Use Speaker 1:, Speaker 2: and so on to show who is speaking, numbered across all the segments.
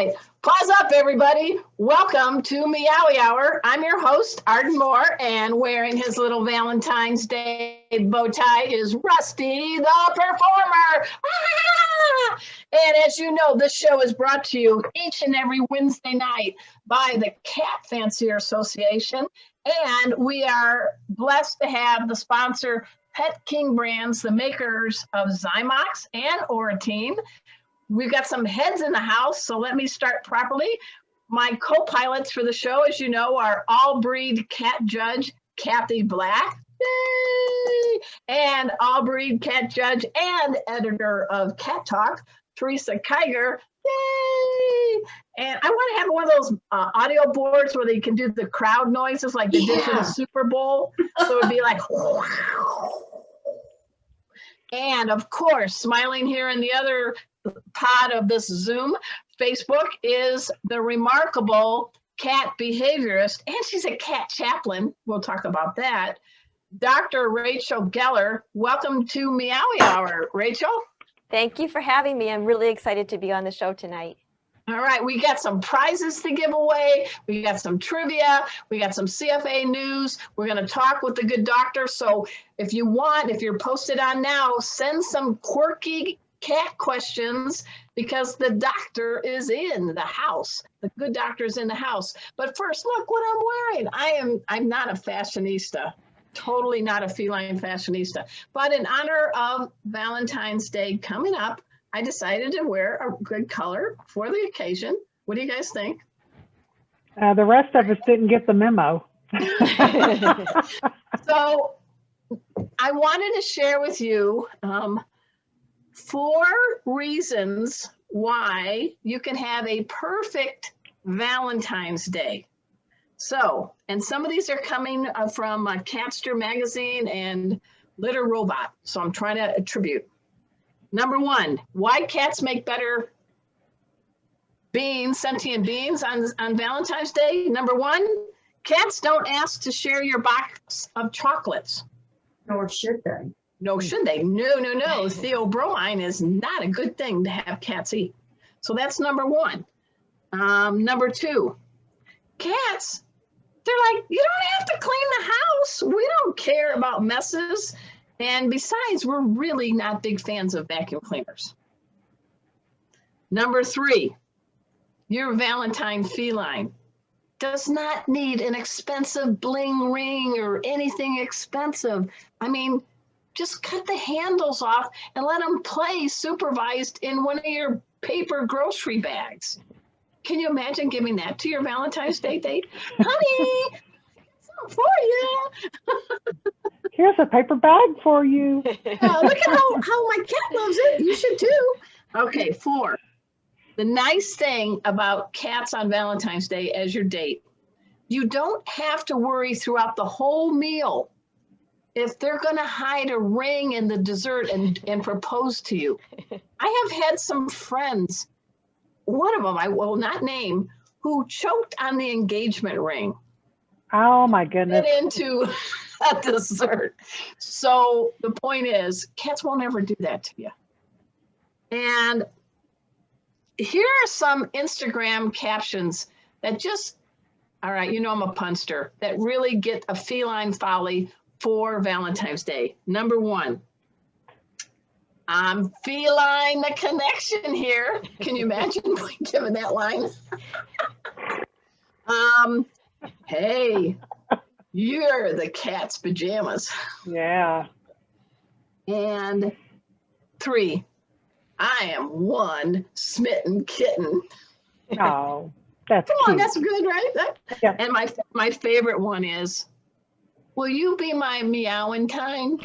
Speaker 1: right, pause up, everybody. Welcome to Meowy Hour. I'm your host, Arden Moore, and wearing his little Valentine's Day bow tie is Rusty the Performer. Ah! And as you know, this show is brought to you each and every Wednesday night by the Cat Fancier Association. And we are blessed to have the sponsor, Pet King Brands, the makers of Zymox and Oratine. We've got some heads in the house, so let me start properly. My co-pilots for the show, as you know, are all-breed cat judge, Kathy Black, yay! And all-breed cat judge and editor of Cat Talk, Teresa Kiger, yay! And I want to have one of those audio boards where they can do the crowd noises like they did for the Super Bowl. So it'd be like, and of course, smiling here in the other pod of this Zoom, Facebook, is the remarkable cat behaviorist, and she's a cat chaplain. We'll talk about that. Dr. Rachel Geller, welcome to Meowy Hour. Rachel?
Speaker 2: Thank you for having me. I'm really excited to be on the show tonight.
Speaker 1: All right, we got some prizes to give away. We got some trivia. We got some CFA news. We're going to talk with the good doctor. So if you want, if you're posted on now, send some quirky cat questions because the doctor is in the house. The good doctor is in the house. But first, look what I'm wearing. I'm not a fashionista. Totally not a feline fashionista. But in honor of Valentine's Day coming up, I decided to wear a good color for the occasion. What do you guys think?
Speaker 3: The rest of us didn't get the memo.
Speaker 1: So I wanted to share with you 4 reasons why you can have a perfect Valentine's Day. So, and some of these are coming from Catster Magazine and Litter Robot. So I'm trying to attribute. Number 1, why cats make better beings, sentient beings on Valentine's Day. Number 1, cats don't ask to share your box of chocolates.
Speaker 4: Nor should they.
Speaker 1: No, should they? No. Theobromine is not a good thing to have cats eat. So that's number 1. Number 2, cats, they're like, you don't have to clean the house. We don't care about messes. And besides, we're really not big fans of vacuum cleaners. Number 3, your Valentine feline does not need an expensive bling ring or anything expensive. I mean, just cut the handles off and let them play supervised in one of your paper grocery bags. Can you imagine giving that to your Valentine's Day date? Honey, something for you.
Speaker 3: Here's a paper bag for you.
Speaker 1: Look at how my cat loves it. You should too. Okay, 4. The nice thing about cats on Valentine's Day as your date, you don't have to worry throughout the whole meal if they're going to hide a ring in the dessert and propose to you. I have had some friends, one of them I will not name, who choked on the engagement ring.
Speaker 3: Oh my goodness.
Speaker 1: Get into a dessert. So the point is, cats won't ever do that to you. And here are some Instagram captions that just, all right, you know I'm a punster, that really get a feline folly for Valentine's Day. Number 1, I'm feline the connection here. Can you imagine giving that line? Hey, you're the cat's pajamas.
Speaker 3: Yeah.
Speaker 1: And 3, I am one smitten kitten.
Speaker 3: Oh, that's
Speaker 1: Come on,
Speaker 3: cute.
Speaker 1: that's good, right?
Speaker 3: Yeah.
Speaker 1: And my favorite one is, will you be my meowing kind?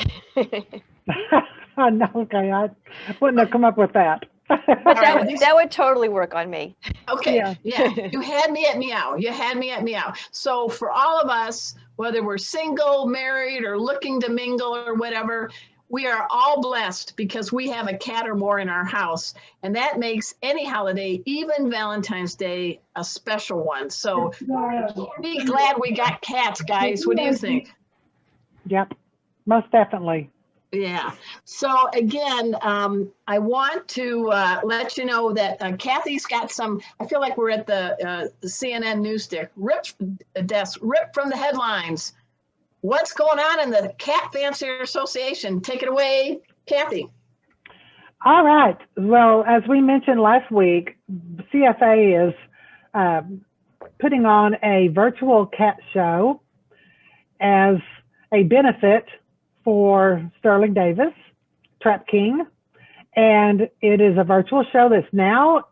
Speaker 3: No, okay, I wouldn't have come up with that.
Speaker 2: But that would totally work on me.
Speaker 1: Okay,
Speaker 3: Yeah.
Speaker 1: You had me at meow. You had me at meow. So for all of us, whether we're single, married, or looking to mingle or whatever, we are all blessed because we have a cat or more in our house. And that makes any holiday, even Valentine's Day, a special one. So be glad we got cats, guys. What do you think?
Speaker 3: Yep, most definitely.
Speaker 1: Yeah. So again, I want to let you know that Kathy's got some. I feel like we're at the CNN news stick. Ripped from the headlines. What's going on in the Cat Fancier Association? Take it away, Kathy.
Speaker 3: All right. Well, as we mentioned last week, CFA is putting on a virtual cat show as a benefit for Sterling Davis, Trap King. And it is a virtual show that's now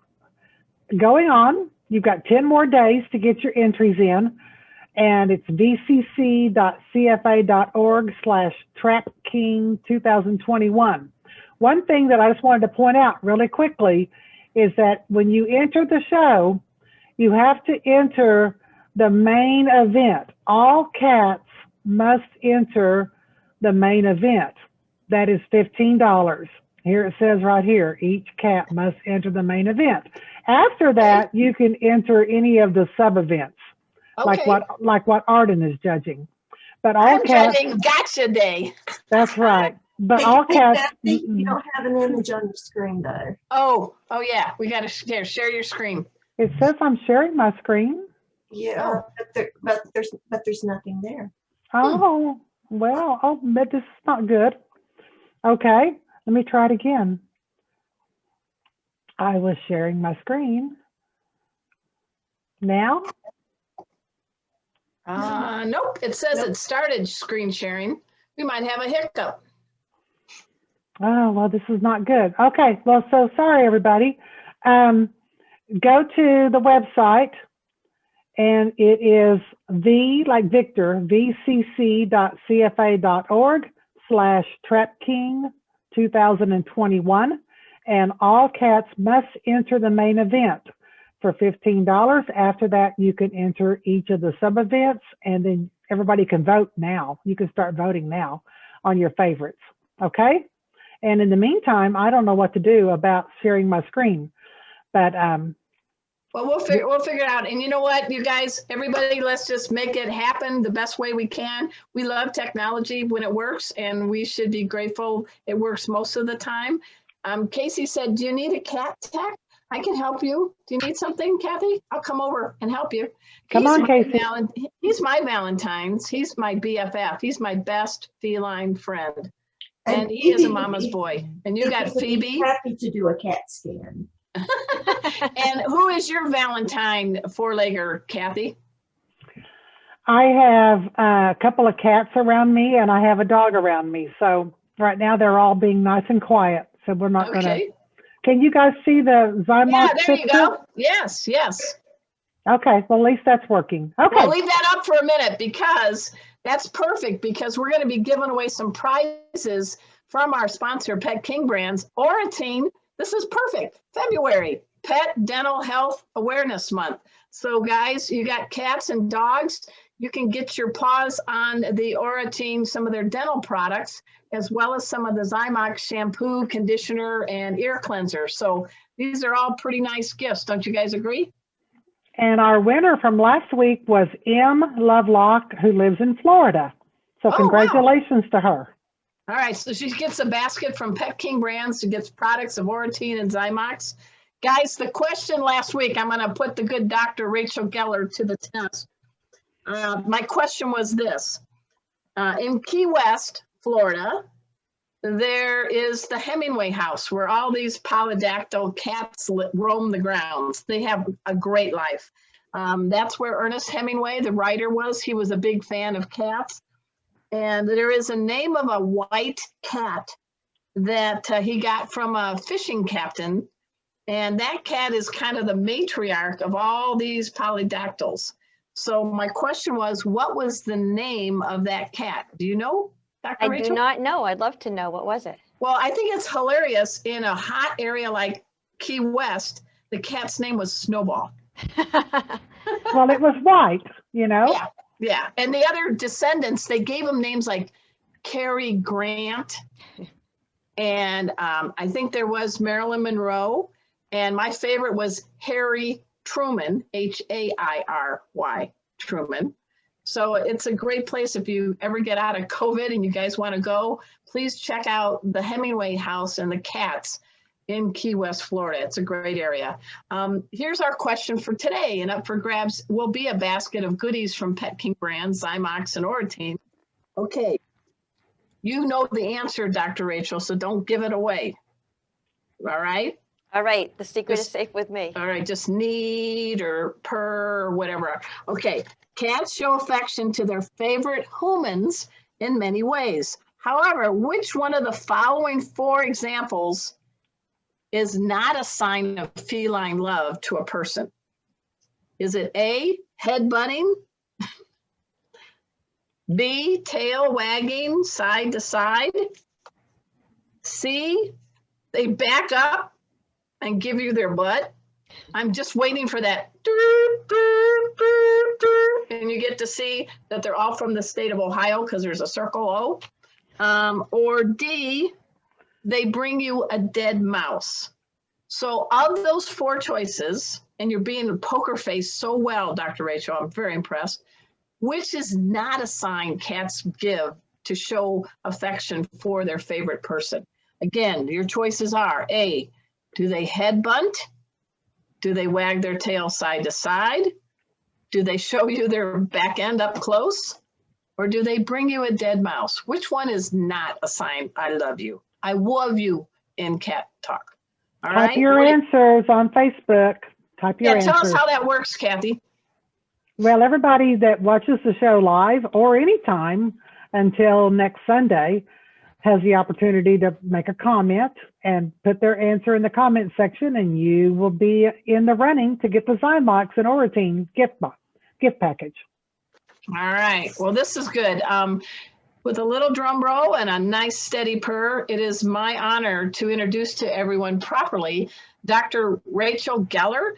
Speaker 3: going on. You've got 10 more days to get your entries in. And it's vcc.cfa.org/TrapKing2021. One thing that I just wanted to point out really quickly is that when you enter the show, you have to enter the main event. All cats must enter the main event. That is $15. Here it says right here, each cat must enter the main event. After that, you can enter any of the sub-events.
Speaker 1: Okay.
Speaker 3: Like what Arden is judging. But all
Speaker 1: I'm
Speaker 3: cats,
Speaker 1: judging Gotcha Day.
Speaker 3: that's right. But all cats.
Speaker 4: You don't have an image on your screen though.
Speaker 1: Oh yeah. We got to share your screen.
Speaker 3: It says I'm sharing my screen.
Speaker 4: Yeah, but there's nothing there.
Speaker 3: Oh, well, but this is not good. Okay, let me try it again. I was sharing my screen. Now?
Speaker 1: Nope. It says it started screen sharing. We might have a hiccup.
Speaker 3: Oh, well, this is not good. Okay, well, so sorry, everybody. Go to the website, and it is vcc.cfa.org/TrapKing2021, and all cats must enter the main event for $15. After that, you can enter each of the sub-events, and then everybody can vote now. You can start voting now on your favorites, okay? And in the meantime, I don't know what to do about sharing my screen, but
Speaker 1: well, we'll figure it out. And you know what, you guys, everybody, let's just make it happen the best way we can. We love technology when it works, and we should be grateful it works most of the time. Casey said, do you need a cat tech? I can help you. Do you need something, Kathy? I'll come over and help you.
Speaker 3: Come on, Casey.
Speaker 1: He's my Valentine's. He's my BFF. He's my best feline friend. And he is a mama's boy. And you got Phoebe.
Speaker 4: Happy to do a cat scan.
Speaker 1: And who is your Valentine four-legger, Kathy?
Speaker 3: I have a couple of cats around me, and I have a dog around me. So right now they're all being nice and quiet. So we're not going to. Can you guys see the Zymox?
Speaker 1: Yeah, there
Speaker 3: picture?
Speaker 1: you go. Yes.
Speaker 3: Okay, well, at least that's working. Okay.
Speaker 1: Well, leave that up for a minute because that's perfect, because we're going to be giving away some prizes from our sponsor, Pet King Brands. Oratine, this is perfect. February, Pet Dental Health Awareness Month. So guys, you got cats and dogs, you can get your paws on the Oratine, some of their dental products, as well as some of the Zymox shampoo, conditioner, and ear cleanser. So these are all pretty nice gifts. Don't you guys agree?
Speaker 3: And our winner from last week was M. Lovelock, who lives in Florida. So congratulations to her.
Speaker 1: All right, so she gets a basket from Pet King Brands. She gets products of Oratine and Zymox. Guys, the question last week, I'm going to put the good Dr. Rachel Geller to the test. My question was this. In Key West, Florida, there is the Hemingway house where all these polydactyl cats roam the grounds. They have a great life. That's where Ernest Hemingway, the writer, was. He was a big fan of cats. And there is a name of a white cat that he got from a fishing captain. And that cat is kind of the matriarch of all these polydactyls. So my question was, what was the name of that cat? Do you know, Dr. Rachel?
Speaker 2: I do not know. I'd love to know. What was it?
Speaker 1: Well, I think it's hilarious. In a hot area like Key West, the cat's name was Snowball.
Speaker 3: Well, it was white, you know?
Speaker 1: Yeah. And the other descendants, they gave them names like Cary Grant. And I think there was Marilyn Monroe. And my favorite was Harry Truman, H-A-I-R-Y, Truman. So it's a great place if you ever get out of COVID and you guys want to go, please check out the Hemingway House and the cats in Key West, Florida. It's a great area. Here's our question for today, and up for grabs will be a basket of goodies from Pet King brands, Zymox and Oratine. Okay, you know the answer, Dr. Rachel, so don't give it away. All right?
Speaker 2: All right, the secret is
Speaker 1: Just-
Speaker 2: safe with me.
Speaker 1: All right, just need or purr or whatever. Okay, cats show affection to their favorite humans in many ways. However, which one of the following 4 examples is not a sign of feline love to a person? Is it A, headbutting? B, tail wagging side to side? C, they back up and give you their butt? I'm just waiting for that. And you get to see that they're all from the state of Ohio because there's a circle O. Or D, they bring you a dead mouse. So of those 4 choices, and you're being a poker face so well, Dr. Rachel, I'm very impressed, which is not a sign cats give to show affection for their favorite person? Again, your choices are A, do they headbutt? Do they wag their tail side to side? Do they show you their back end up close? Or do they bring you a dead mouse? Which one is not a sign I love you? I love you in cat talk. All right.
Speaker 3: Type your answers on Facebook. Type your
Speaker 1: Yeah, tell us
Speaker 3: answers.
Speaker 1: how that works, Kathy.
Speaker 3: Well, everybody that watches the show live or anytime until next Sunday has the opportunity to make a comment and put their answer in the comment section, and you will be in the running to get the Zymox and Oratine gift package.
Speaker 1: All right. Well, this is good. With a little drum roll and a nice steady purr, it is my honor to introduce to everyone properly Dr. Rachel Geller.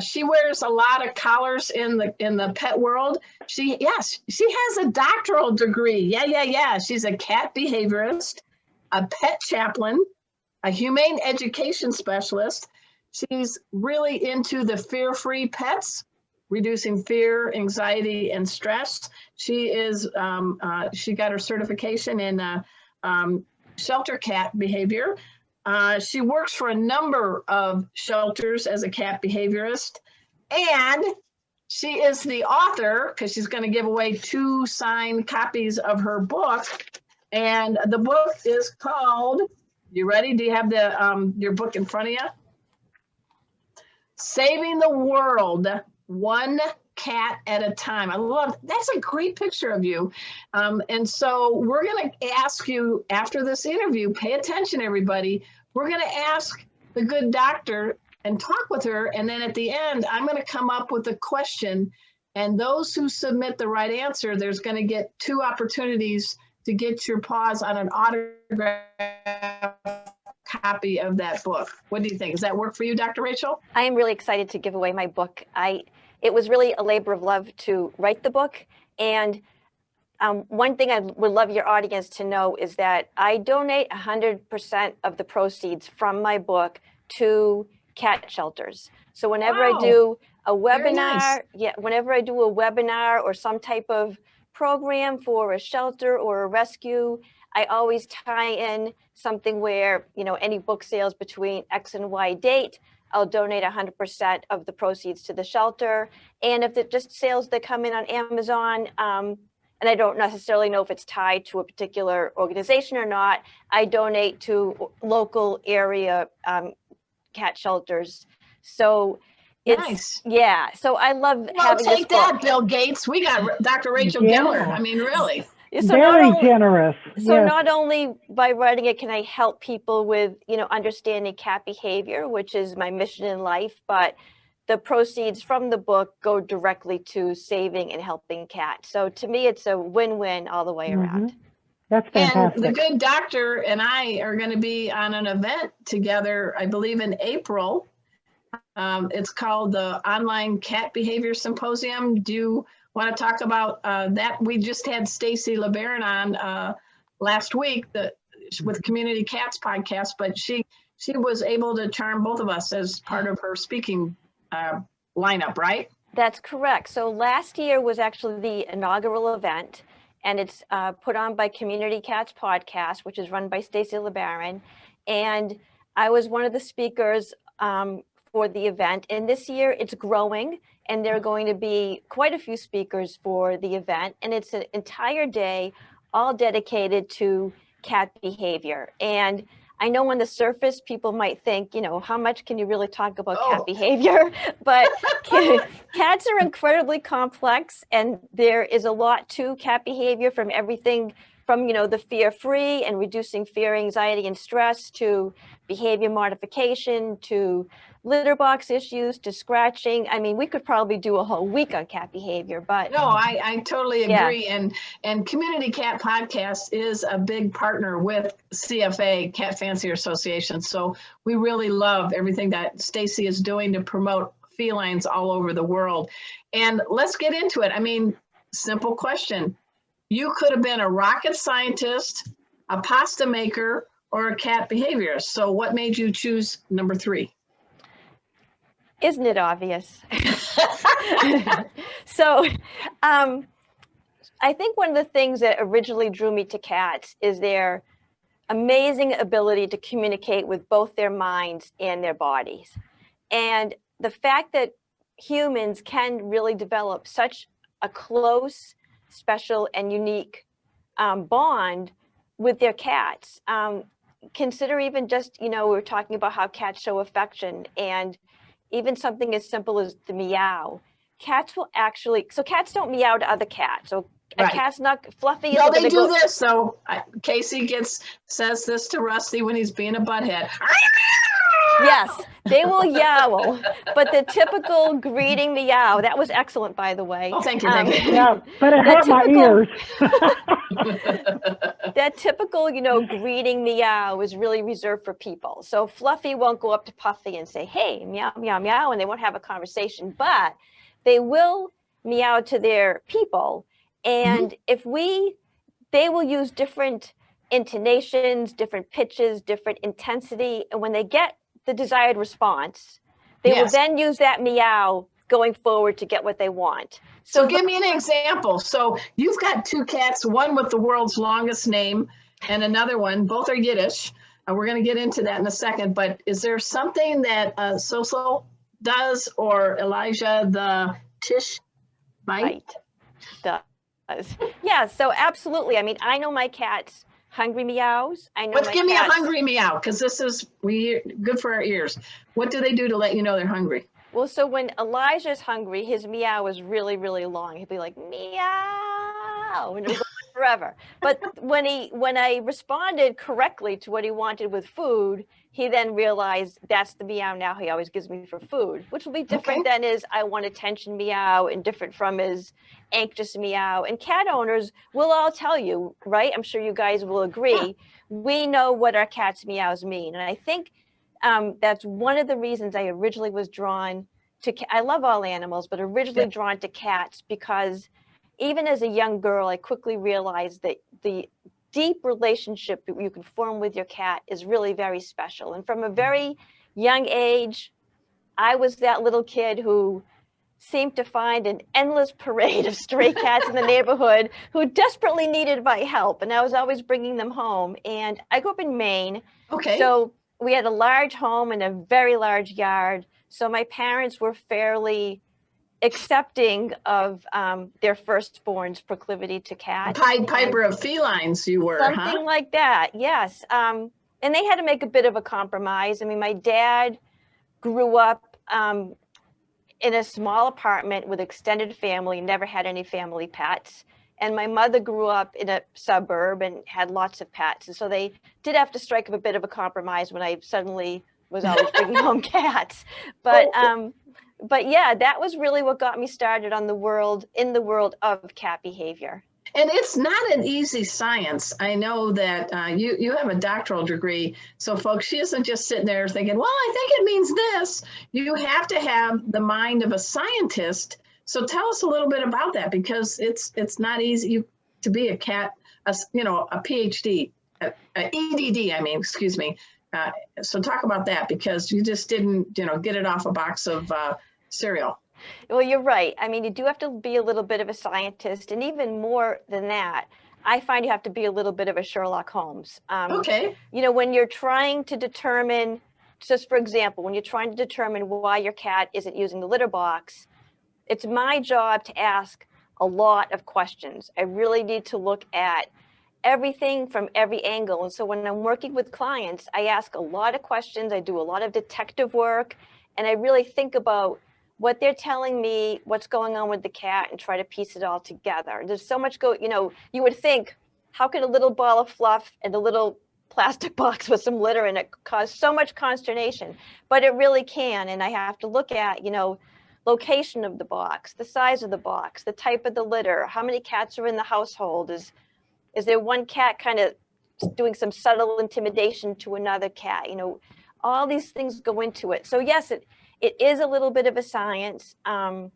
Speaker 1: She wears a lot of collars in the pet world. She has a doctoral degree. Yeah. She's a cat behaviorist, a pet chaplain, a humane education specialist. She's really into the fear-free pets, reducing fear, anxiety, and stress. She got her certification in shelter cat behavior. She works for a number of shelters as a cat behaviorist, and she is the author, because she's going to give away 2 signed copies of her book. And the book is called, you ready? Do you have your book in front of you? Saving the World, One Cat at a Time. I love, that's a great picture of you. And so we're going to ask you after this interview, pay attention, everybody. We're going to ask the good doctor and talk with her. And then at the end, I'm going to come up with a question. And those who submit the right answer, there's going to get 2 opportunities to get your paws on an autograph copy of that book. What do you think? Does that work for you, Dr. Rachel?
Speaker 2: I am really excited to give away my book. It was really a labor of love to write the book. And one thing I would love your audience to know is that I donate 100% of the proceeds from my book to cat shelters. So whenever I do a webinar, whenever I do a webinar or some type of program for a shelter or a rescue, I always tie in something where, any book sales between X and Y date, I'll donate 100% of the proceeds to the shelter. And if it's just sales that come in on Amazon, and I don't necessarily know if it's tied to a particular organization or not, I donate to local area cat shelters. So it's
Speaker 1: nice.
Speaker 2: So I love
Speaker 1: Well,
Speaker 2: having
Speaker 1: take
Speaker 2: this
Speaker 1: that,
Speaker 2: book.
Speaker 1: Bill Gates. We got Dr. Rachel Geller. I mean, really.
Speaker 2: So
Speaker 3: Very generous.
Speaker 2: So
Speaker 3: Yes.
Speaker 2: not only by writing it can I help people with, understanding cat behavior, which is my mission in life, but the proceeds from the book go directly to saving and helping cats. So to me, it's a win-win all the way around.
Speaker 3: That's fantastic.
Speaker 1: And the good doctor and I are going to be on an event together, I believe in April. It's called the Online Cat Behavior Symposium. Do you want to talk about that? We just had Stacy LeBaron on last week with Community Cats podcast, but she was able to charm both of us as part of her speaking lineup, right?
Speaker 2: That's correct. So last year was actually the inaugural event, and it's put on by Community Cats Podcast, which is run by Stacy LeBaron. And I was one of the speakers for the event. And this year it's growing, and there are going to be quite a few speakers for the event. And it's an entire day, all dedicated to cat behavior. And I know on the surface, people might think, you know, how much can you really talk about cat behavior? But cats are incredibly complex, and there is a lot to cat behavior, from everything from, you know, the fear-free and reducing fear, anxiety, and stress, to behavior modification, to litter box issues, to scratching. I mean, we could probably do a whole week on cat behavior, but
Speaker 1: no, I totally agree. And Community Cat Podcast is a big partner with CFA, Cat Fancier Association. So we really love everything that Stacy is doing to promote felines all over the world. And let's get into it. I mean, simple question. You could have been a rocket scientist, a pasta maker, or a cat behaviorist. So what made you choose number 3?
Speaker 2: Isn't it obvious? So I think one of the things that originally drew me to cats is their amazing ability to communicate with both their minds and their bodies. And the fact that humans can really develop such a close, special, and unique bond with their cats. Consider even just, you know, we were talking about how cats show affection, and even something as simple as the meow. Cats will actually, so cats don't meow to other cats. So a cat's not, Fluffy
Speaker 1: No,
Speaker 2: isn't
Speaker 1: they do
Speaker 2: go,
Speaker 1: this. So Casey says this to Rusty when he's being a butthead.
Speaker 2: Yes, they will yowl, but the typical greeting meow, that was excellent, by the way.
Speaker 1: Oh, thank you, thank you.
Speaker 3: Yeah, but it hurt my ears.
Speaker 2: That typical, you know, greeting meow is really reserved for people. So Fluffy won't go up to Puffy and say, hey, meow, meow, meow, and they won't have a conversation, but they will meow to their people. And they will use different intonations, different pitches, different intensity. And when they get the desired response, they will then use that meow going forward to get what they want.
Speaker 1: So give me an example. So you've got 2 cats, one with the world's longest name and another one, both are Yiddish. We're going to get into that in a second, but is there something that Soso does, or Elijah the Tish bite?
Speaker 2: Does. Yeah, so absolutely. I mean, I know my cat's hungry meows. I know.
Speaker 1: Let's give me a hungry meow, because this is good for our ears. What do they do to let you know they're hungry?
Speaker 2: Well, so when Elijah's hungry, his meow is really, really long. He'll be like, meow, and it'll go on forever. But when I responded correctly to what he wanted with food, he then realized that's the meow now he always gives me for food, which will be different than his I want attention meow, and different from his anxious meow. And cat owners will all tell you, right? I'm sure you guys will agree. We know what our cats' meows mean. And I think that's one of the reasons I originally was drawn to, I love all animals, but originally drawn to cats, because even as a young girl, I quickly realized that the deep relationship that you can form with your cat is really very special. And from a very young age, I was that little kid who seemed to find an endless parade of stray cats in the neighborhood who desperately needed my help. And I was always bringing them home. And I grew up in Maine.
Speaker 1: Okay.
Speaker 2: So we had a large home and a very large yard. So my parents were fairly accepting of their firstborn's proclivity to cats.
Speaker 1: Pied Piper of felines you were,
Speaker 2: something like that, yes. And they had to make a bit of a compromise. I mean, my dad grew up in a small apartment with extended family, never had any family pets. And my mother grew up in a suburb and had lots of pets. And so they did have to strike up a bit of a compromise when I suddenly was always bringing home cats. But yeah, that was really what got me started in the world of cat behavior.
Speaker 1: And it's not an easy science. I know that you have a doctoral degree. So folks, she isn't just sitting there thinking, well, I think it means this. You have to have the mind of a scientist. So tell us a little bit about that, because it's not easy to be a cat, a PhD, EDD, excuse me. So talk about that, because you just didn't, get it off a box of cereal.
Speaker 2: Well, you're right. I mean, you do have to be a little bit of a scientist, and even more than that, I find you have to be a little bit of a Sherlock Holmes.
Speaker 1: Okay.
Speaker 2: You know, when you're trying to determine, just for example, when you're trying to determine why your cat isn't using the litter box, it's my job to ask a lot of questions. I really need to look at everything from every angle. And so when I'm working with clients, I ask a lot of questions. I do a lot of detective work, and I really think about what they're telling me, what's going on with the cat, and try to piece it all together. There's so much you know, you would think, how could a little ball of fluff and a little plastic box with some litter in it cause so much consternation? But it really can. And I have to look at, you know, location of the box, the size of the box, the type of the litter, how many cats are in the household, is there one cat kind of doing some subtle intimidation to another cat? You know, all these things go into it. So yes, it is a little bit of a science, and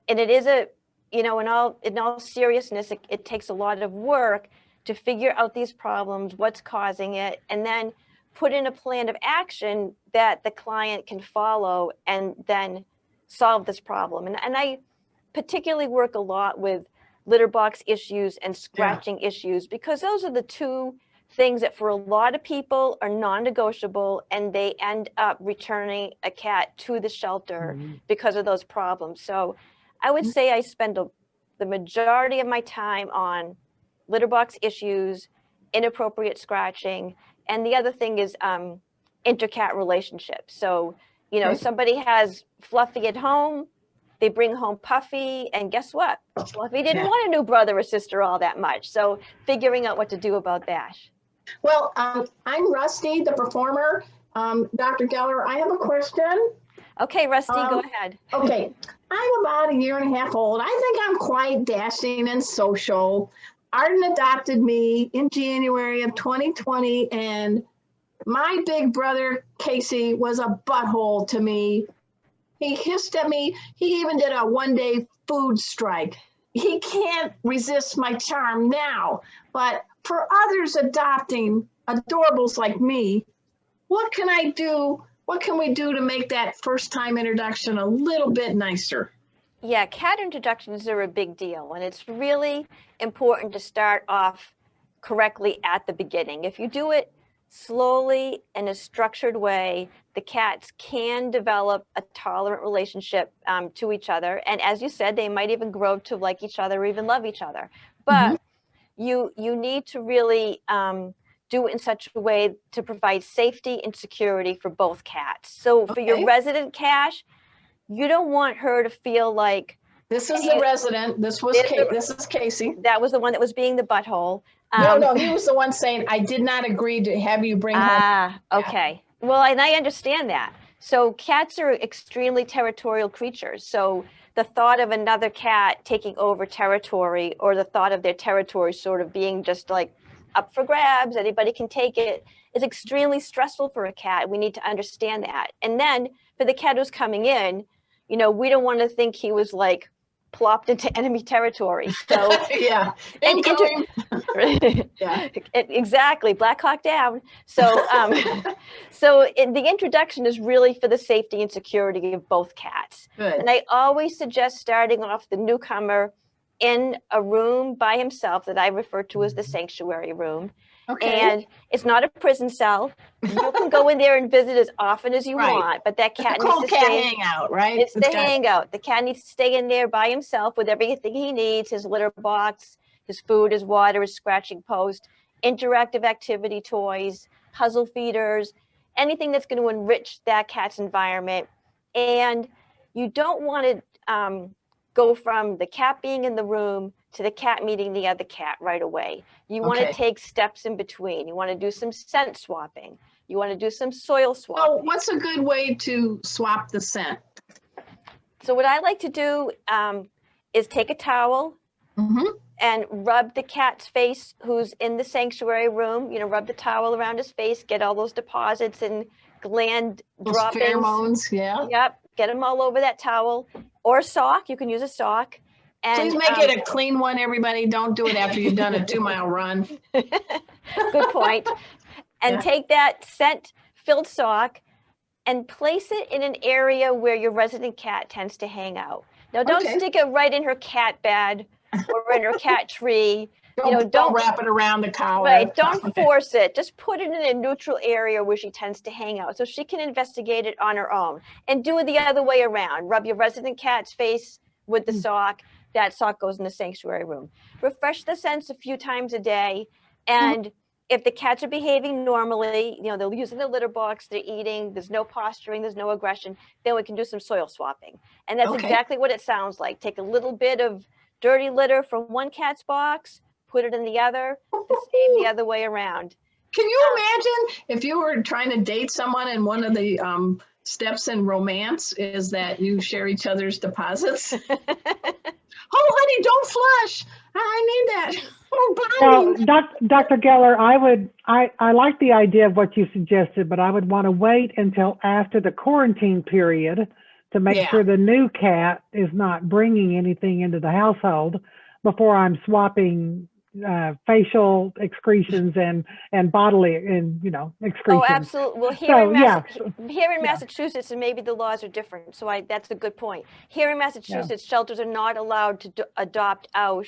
Speaker 2: it is a, you know, in all seriousness, it takes a lot of work to figure out these problems, what's causing it, and then put in a plan of action that the client can follow and then solve this problem. And I particularly work a lot with litter box issues and scratching issues, because those are the two things that for a lot of people are non-negotiable, and they end up returning a cat to the shelter because of those problems. So I would say I spend the majority of my time on litter box issues, inappropriate scratching, and the other thing is inter-cat relationships. So, you know, somebody has Fluffy at home, they bring home Puffy, and guess what? Fluffy didn't want a new brother or sister all that much. So figuring out what to do about that.
Speaker 1: Well, I'm Rusty, the performer. Dr. Geller, I have a question.
Speaker 2: Okay, Rusty, go ahead.
Speaker 1: Okay, I'm about a year and a half old. I think I'm quite dashing and social. Arden adopted me in January of 2020, and my big brother, Casey, was a butthole to me. He hissed at me. He even did a one-day food strike. He can't resist my charm now. But for others adopting adorables like me, what can I do? What can we do to make that first-time introduction a little bit nicer?
Speaker 2: Yeah, cat introductions are a big deal, and it's really important to start off correctly at the beginning. If you do it slowly in a structured way, the cats can develop a tolerant relationship to each other. And as you said, they might even grow to like each other or even love each other. But you need to really do it in such a way to provide safety and security for both cats. So for your resident cat, you don't want her to feel like,
Speaker 1: this is the resident. This is Casey.
Speaker 2: That was the one that was being the butthole.
Speaker 1: No, he was the one saying, I did not agree to have you bring home.
Speaker 2: Okay. Well, and I understand that. So cats are extremely territorial creatures. So the thought of another cat taking over territory, or the thought of their territory sort of being just like up for grabs, anybody can take it, is extremely stressful for a cat. We need to understand that. And then for the cat who's coming in, you know, we don't want to think he was like plopped into enemy territory. So
Speaker 1: yeah,
Speaker 2: exactly, Black Hawk down. So the introduction is really for the safety and security of both cats.
Speaker 1: Good.
Speaker 2: And I always suggest starting off the newcomer in a room by himself that I refer to as the sanctuary room.
Speaker 1: Okay.
Speaker 2: And it's not a prison cell. You can go in there and visit as often as you want, but that cat needs to stay.
Speaker 1: Hangout, right?
Speaker 2: It's the hangout. The cat needs to stay in there by himself with everything he needs: his litter box, his food, his water, his scratching post, interactive activity toys, puzzle feeders, anything that's going to enrich that cat's environment. And you don't want to go from the cat being in the room to the cat meeting the other cat right away. You want to take steps in between. You want to do some scent swapping. You want to do some soil swapping.
Speaker 1: So what's a good way to swap the scent?
Speaker 2: So what I like to do is take a towel and rub the cat's face who's in the sanctuary room. You know, rub the towel around his face, get all those deposits and gland droppings.
Speaker 1: Pheromones, yeah.
Speaker 2: Yep, get them all over that towel. Or a sock, you can use a sock. And,
Speaker 1: please make it a clean one, everybody. Don't do it after you've done a 2-mile run.
Speaker 2: Good point. And take that scent-filled sock, and place it in an area where your resident cat tends to hang out. Now, don't
Speaker 1: Okay.
Speaker 2: stick it right in her cat bed or in her cat tree.
Speaker 1: Don't wrap it around the collar.
Speaker 2: Right, don't
Speaker 1: Okay.
Speaker 2: force it. Just put it in a neutral area where she tends to hang out so she can investigate it on her own. And do it the other way around. Rub your resident cat's face with the sock. That sock goes in the sanctuary room. Refresh the scents a few times a day. And if the cats are behaving normally, they're using the litter box, they're eating, there's no posturing, there's no aggression, then we can do some soil swapping. And that's exactly what it sounds like. Take a little bit of dirty litter from one cat's box, put it in the other, the same the other way around.
Speaker 1: Can you imagine if you were trying to date someone and one of the steps in romance is that you share each other's deposits? Oh, honey, don't flush. I need that. Oh,
Speaker 3: Now, Dr. Geller, I like the idea of what you suggested, but I would want to wait until after the quarantine period to make sure the new cat is not bringing anything into the household before I'm swapping facial excretions and bodily excretions.
Speaker 2: Oh, absolutely. Well, here in Massachusetts, and maybe the laws are different, so that's a good point. Here in Massachusetts, shelters are not allowed to adopt out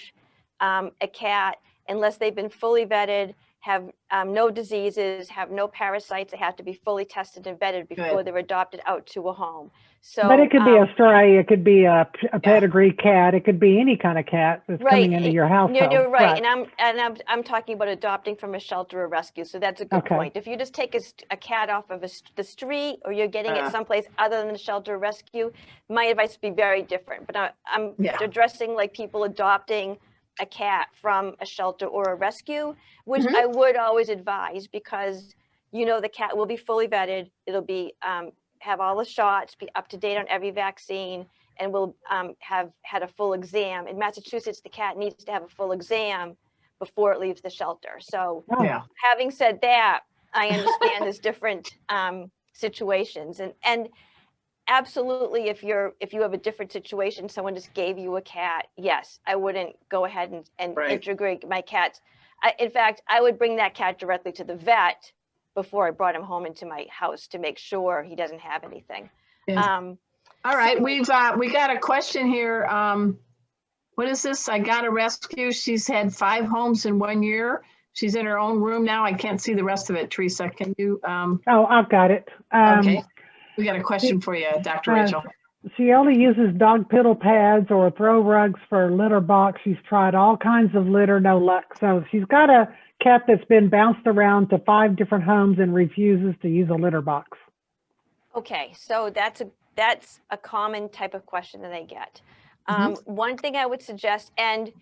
Speaker 2: a cat unless they've been fully vetted, have no diseases, have no parasites. They have to be fully tested and vetted before they're adopted out to a home. So,
Speaker 3: but it could be a stray, it could be a pedigree cat, it could be any kind of cat that's coming into your household.
Speaker 2: You're right. And I'm talking about adopting from a shelter or rescue. So that's a good point. If you just take a cat off of the street, or you're getting it someplace other than the shelter or rescue, my advice would be very different. But I'm addressing like people adopting a cat from a shelter or a rescue, which I would always advise, because the cat will be fully vetted. It'll be have all the shots, be up to date on every vaccine, and will have had a full exam. In Massachusetts, the cat needs to have a full exam before it leaves the shelter. So having said that, I understand there's different situations, and absolutely, if you have a different situation, someone just gave you a cat, yes, I wouldn't go ahead and integrate my cats. In fact, I would bring that cat directly to the vet before I brought him home into my house to make sure he doesn't have anything.
Speaker 1: All right, we got a question here. What is this? I got a rescue. She's had 5 homes in 1 year. She's in her own room now. I can't see the rest of it. Teresa, can you?
Speaker 3: Oh, I've got it.
Speaker 1: Okay, we got a question for you, Dr. Rachel.
Speaker 3: She only uses dog piddle pads or throw rugs for litter box. She's tried all kinds of litter, no luck. So she's got a cat that's been bounced around to 5 different homes and refuses to use a litter box.
Speaker 2: Okay, so that's a common type of question that I get. One thing I would suggest, and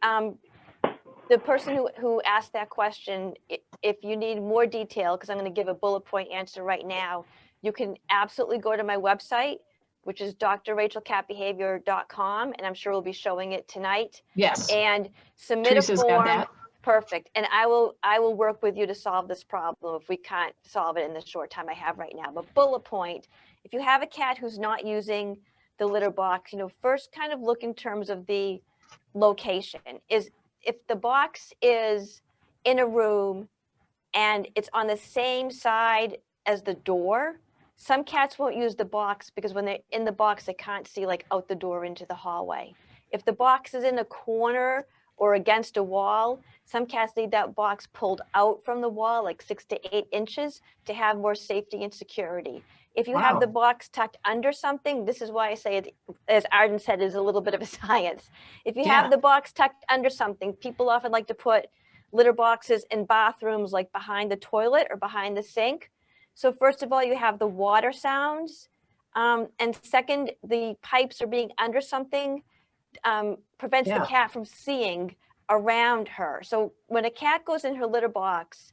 Speaker 2: the person who asked that question, if you need more detail, because I'm going to give a bullet point answer right now, you can absolutely go to my website, which is drrachelcatbehavior.com, and I'm sure we'll be showing it tonight.
Speaker 1: Yes.
Speaker 2: And submit
Speaker 1: Teresa's
Speaker 2: a form.
Speaker 1: got that.
Speaker 2: Perfect. And I will work with you to solve this problem if we can't solve it in the short time I have right now. But bullet point, if you have a cat who's not using the litter box, first kind of look in terms of the location. Is if the box is in a room and it's on the same side as the door, some cats won't use the box because when they're in the box, they can't see like out the door into the hallway. If the box is in a corner or against a wall, some cats need that box pulled out from the wall, like 6 to 8 inches, to have more safety and security. If you have the box tucked under something, this is why I say it, as Arden said, is a little bit of a science. If you have the box tucked under something, people often like to put litter boxes in bathrooms, like behind the toilet or behind the sink. So first of all, you have the water sounds. And second, the pipes are being under something prevents the cat from seeing around her. So when a cat goes in her litter box,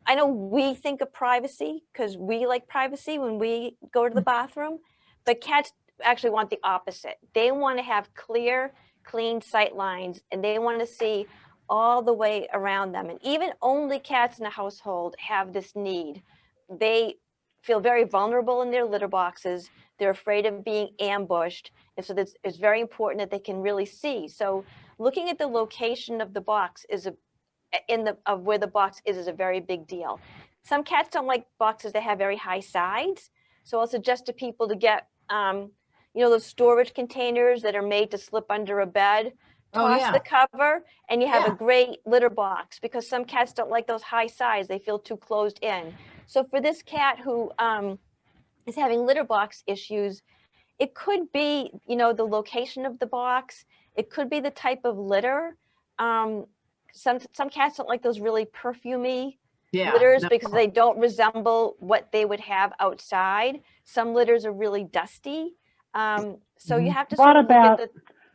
Speaker 2: I know we think of privacy because we like privacy when we go to the bathroom, but cats actually want the opposite. They want to have clear, clean sight lines, and they want to see all the way around them. And even only cats in a household have this need. They feel very vulnerable in their litter boxes. They're afraid of being ambushed. And so it's very important that they can really see. So looking at the location of the box of where the box is a very big deal. Some cats don't like boxes that have very high sides. So I'll suggest to people to get, those storage containers that are made to slip under a bed.
Speaker 1: Oh,
Speaker 2: Toss
Speaker 1: yeah.
Speaker 2: the cover and you have
Speaker 1: Yeah.
Speaker 2: a great litter box, because some cats don't like those high sides. They feel too closed in. So for this cat who is having litter box issues, it could be, the location of the box. It could be the type of litter. Some cats don't like those really perfumey litters because they don't resemble what they would have outside. Some litters are really dusty. So you have to sort of look at the.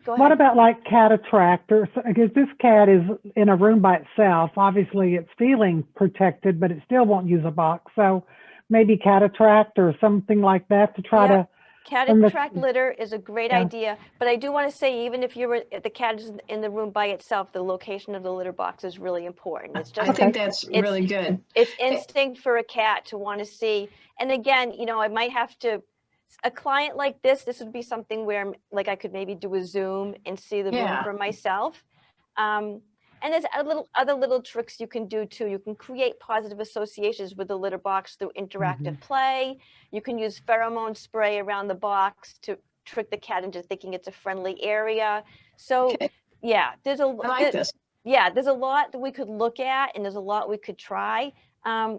Speaker 2: Go ahead.
Speaker 3: What about like cat attractors? Because this cat is in a room by itself. Obviously, it's feeling protected, but it still won't use a box. So maybe cat attract or something like that to try to.
Speaker 2: Cat attract litter is a great idea, but I do want to say, even if the cat is in the room by itself, the location of the litter box is really important. It's just,
Speaker 1: I think that's really good.
Speaker 2: It's instinct for a cat to want to see. And again, I might have to, a client like this would be something where like I could maybe do a Zoom and see the room for myself. And there's other little tricks you can do too. You can create positive associations with the litter box through interactive play. You can use pheromone spray around the box to trick the cat into thinking it's a friendly area. So there's a there's a lot that we could look at, and there's a lot we could try. For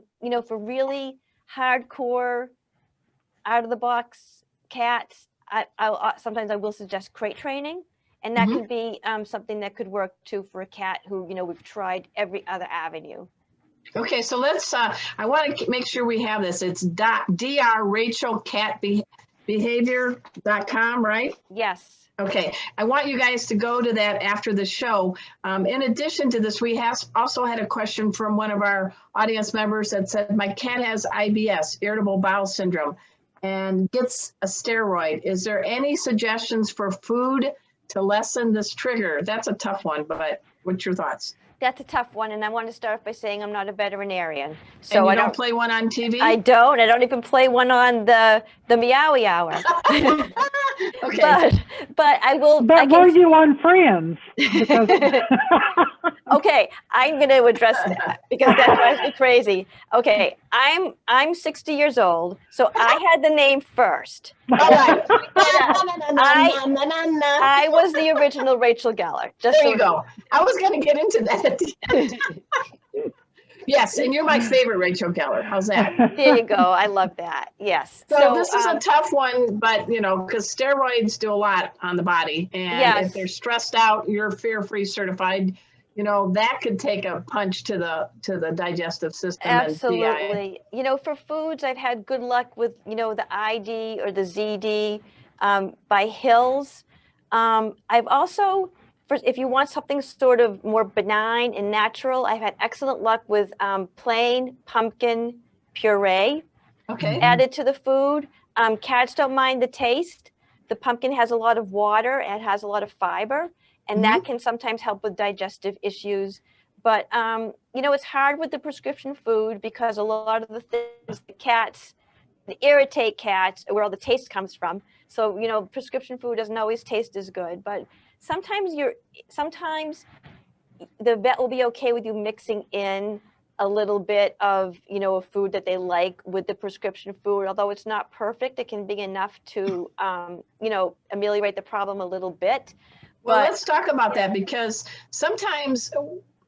Speaker 2: really hardcore, out of the box cats, sometimes I will suggest crate training. And that could be something that could work too for a cat who, we've tried every other avenue.
Speaker 1: Okay, so let's, I want to make sure we have this. It's drrachelcatbehavior.com, right?
Speaker 2: Yes.
Speaker 1: Okay, I want you guys to go to that after the show. In addition to this, we also had a question from one of our audience members that said, my cat has IBS, irritable bowel syndrome, and gets a steroid. Is there any suggestions for food to lessen this trigger? That's a tough one, but what's your thoughts?
Speaker 2: That's a tough one, and I want to start off by saying I'm not a veterinarian, so
Speaker 1: and you
Speaker 2: I
Speaker 1: don't play one on TV.
Speaker 2: I don't even play one on the Meowy Hour.
Speaker 1: Okay,
Speaker 2: but I will.
Speaker 3: But were you on Friends? Because...
Speaker 2: Okay, I'm going to address that because that drives me crazy. Okay, I'm 60 years old, so I had the name first.
Speaker 1: All right.
Speaker 2: I was the original Rachel Geller. Just
Speaker 1: there you go. I was going to get into that. Yes, and you're my favorite Rachel Geller. How's that?
Speaker 2: There you go. I love that. Yes.
Speaker 1: So this is a tough one, but because steroids do a lot on the body, and if they're stressed out, you're fear-free certified. That could take a punch to the digestive system.
Speaker 2: Absolutely. For foods, I've had good luck with, the ID or the ZD by Hills. I've also, if you want something sort of more benign and natural, I've had excellent luck with plain pumpkin puree added to the food. Cats don't mind the taste. The pumpkin has a lot of water and it has a lot of fiber. And that can sometimes help with digestive issues. But, it's hard with the prescription food because a lot of the things that irritate cats are where all the taste comes from. So, prescription food doesn't always taste as good. But sometimes the vet will be okay with you mixing in a little bit of, a food that they like with the prescription food. Although it's not perfect, it can be enough to, ameliorate the problem a little bit.
Speaker 1: Well, let's talk about that, because sometimes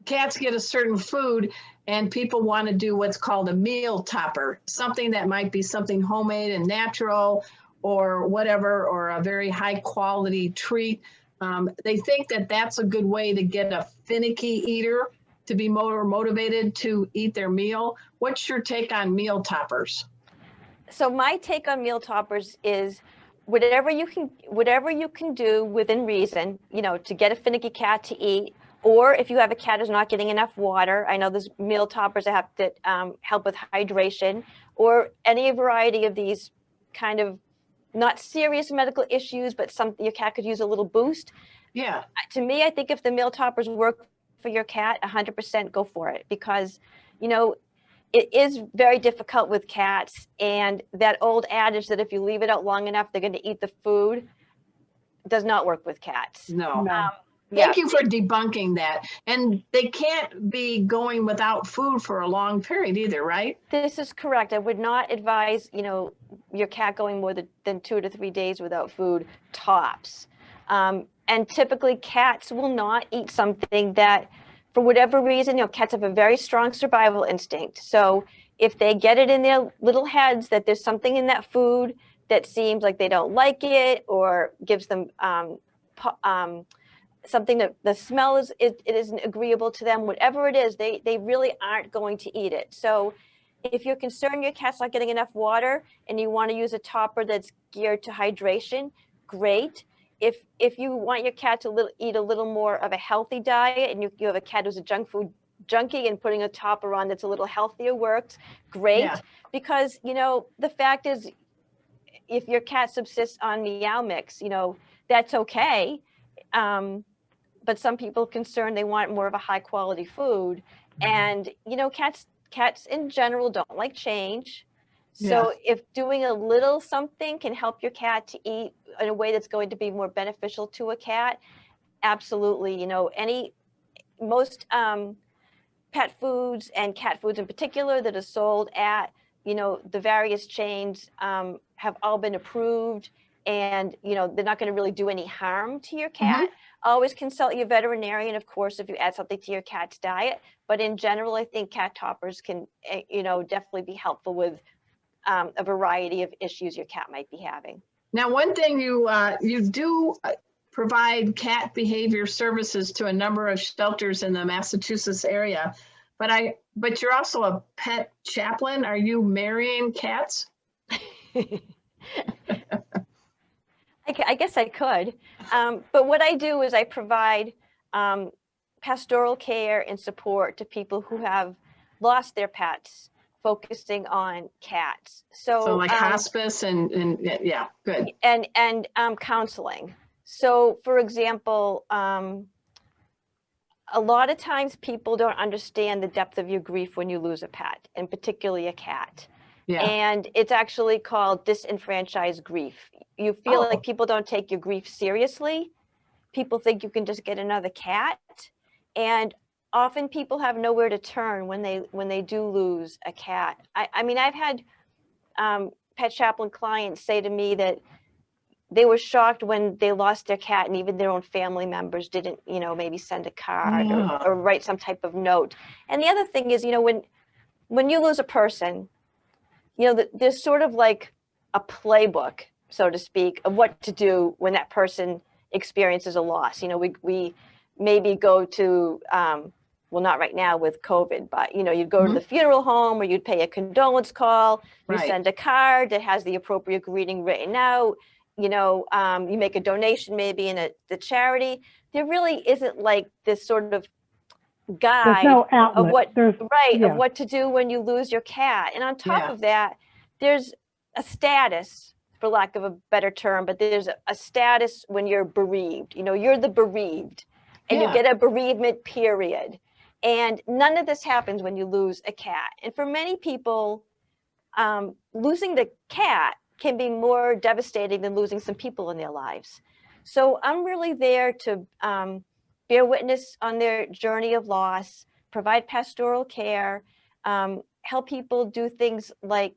Speaker 1: cats get a certain food and people want to do what's called a meal topper, something that might be something homemade and natural or whatever, or a very high quality treat. They think that that's a good way to get a finicky eater to be more motivated to eat their meal. What's your take on meal toppers?
Speaker 2: So my take on meal toppers is whatever you can do within reason, to get a finicky cat to eat, or if you have a cat who's not getting enough water. I know there's meal toppers that have to help with hydration, or any variety of these kind of not serious medical issues, but your cat could use a little boost.
Speaker 1: Yeah.
Speaker 2: To me, I think if the meal toppers work for your cat, 100% go for it, because, it is very difficult with cats, and that old adage that if you leave it out long enough, they're going to eat the food does not work with cats.
Speaker 1: No. Thank you for debunking that. And they can't be going without food for a long period either, right?
Speaker 2: This is correct. I would not advise, your cat going more than 2 to 3 days without food, tops. And typically cats will not eat something that, for whatever reason, cats have a very strong survival instinct. So if they get it in their little heads that there's something in that food that seems like they don't like it, or gives them something that the smell it isn't agreeable to them, whatever it is, they really aren't going to eat it. So if you're concerned your cat's not getting enough water and you want to use a topper that's geared to hydration, great. If you want your cat to eat a little more of a healthy diet, and you have a cat who's a junk food junkie, and putting a topper on that's a little healthier works, great. Yeah. Because the fact is, if your cat subsists on Meow Mix, that's okay. But some people are concerned they want more of a high quality food. And, cats in general don't like change. So if doing a little something can help your cat to eat in a way that's going to be more beneficial to a cat, absolutely. Most pet foods and cat foods in particular that are sold at, the various chains have all been approved, and, they're not going to really do any harm to your cat. Mm-hmm. Always consult your veterinarian, of course, if you add something to your cat's diet. But in general, I think cat toppers can, definitely be helpful with a variety of issues your cat might be having. Now,
Speaker 1: one thing you do provide cat behavior services to a number of shelters in the Massachusetts area, but you're also a pet chaplain. Are you marrying cats?
Speaker 2: I guess I could, but what I do is I provide pastoral care and support to people who have lost their pets, focusing on cats. So
Speaker 1: like hospice and yeah, good.
Speaker 2: And counseling. So for example, a lot of times people don't understand the depth of your grief when you lose a pet, and particularly a cat. Yeah. And it's actually called disenfranchised grief. You feel like people don't take your grief seriously. People think you can just get another cat. And often people have nowhere to turn when they do lose a cat. I mean, I've had pet chaplain clients say to me that they were shocked when they lost their cat, and even their own family members didn't, maybe send a card or write some type of note. And the other thing is, when you lose a person, there's sort of like a playbook, so to speak, of what to do when that person experiences a loss. We maybe go to, well, not right now with COVID, but, you'd go to the funeral home, or you'd pay a condolence call, you send a card that has the appropriate greeting written out, you make a donation maybe in the charity. There really isn't like this sort of guide of what of what to do when you lose your cat. And on top of that, there's a status, for lack of a better term, but there's a status when you're bereaved. You're the bereaved, and you get a bereavement period. And none of this happens when you lose a cat. And for many people, losing the cat can be more devastating than losing some people in their lives. So I'm really there to bear witness on their journey of loss, provide pastoral care, help people do things like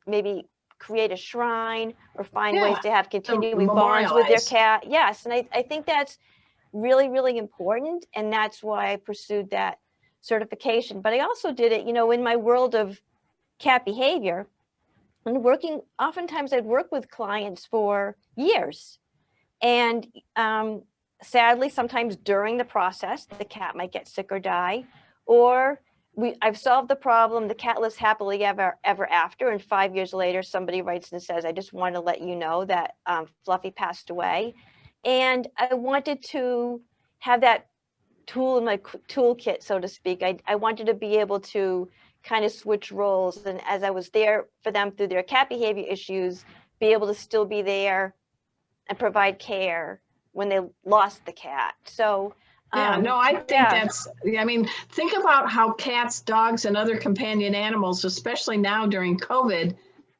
Speaker 2: maybe create a shrine or find ways to have continuing bonds with their cat. Yes, and I think that's really, really important, and that's why I pursued that certification. But I also did it, in my world of cat behavior, and oftentimes I'd work with clients for years. And sadly, sometimes during the process, the cat might get sick or die, or I've solved the problem, the cat lives happily ever after, and 5 years later, somebody writes and says, I just want to let you know that Fluffy passed away. And I wanted to have that tool in my toolkit, so to speak. I wanted to be able to kind of switch roles, and as I was there for them through their cat behavior issues, be able to still be there and provide care when they lost the cat. So
Speaker 1: I think that's, think about how cats, dogs, and other companion animals, especially now during COVID,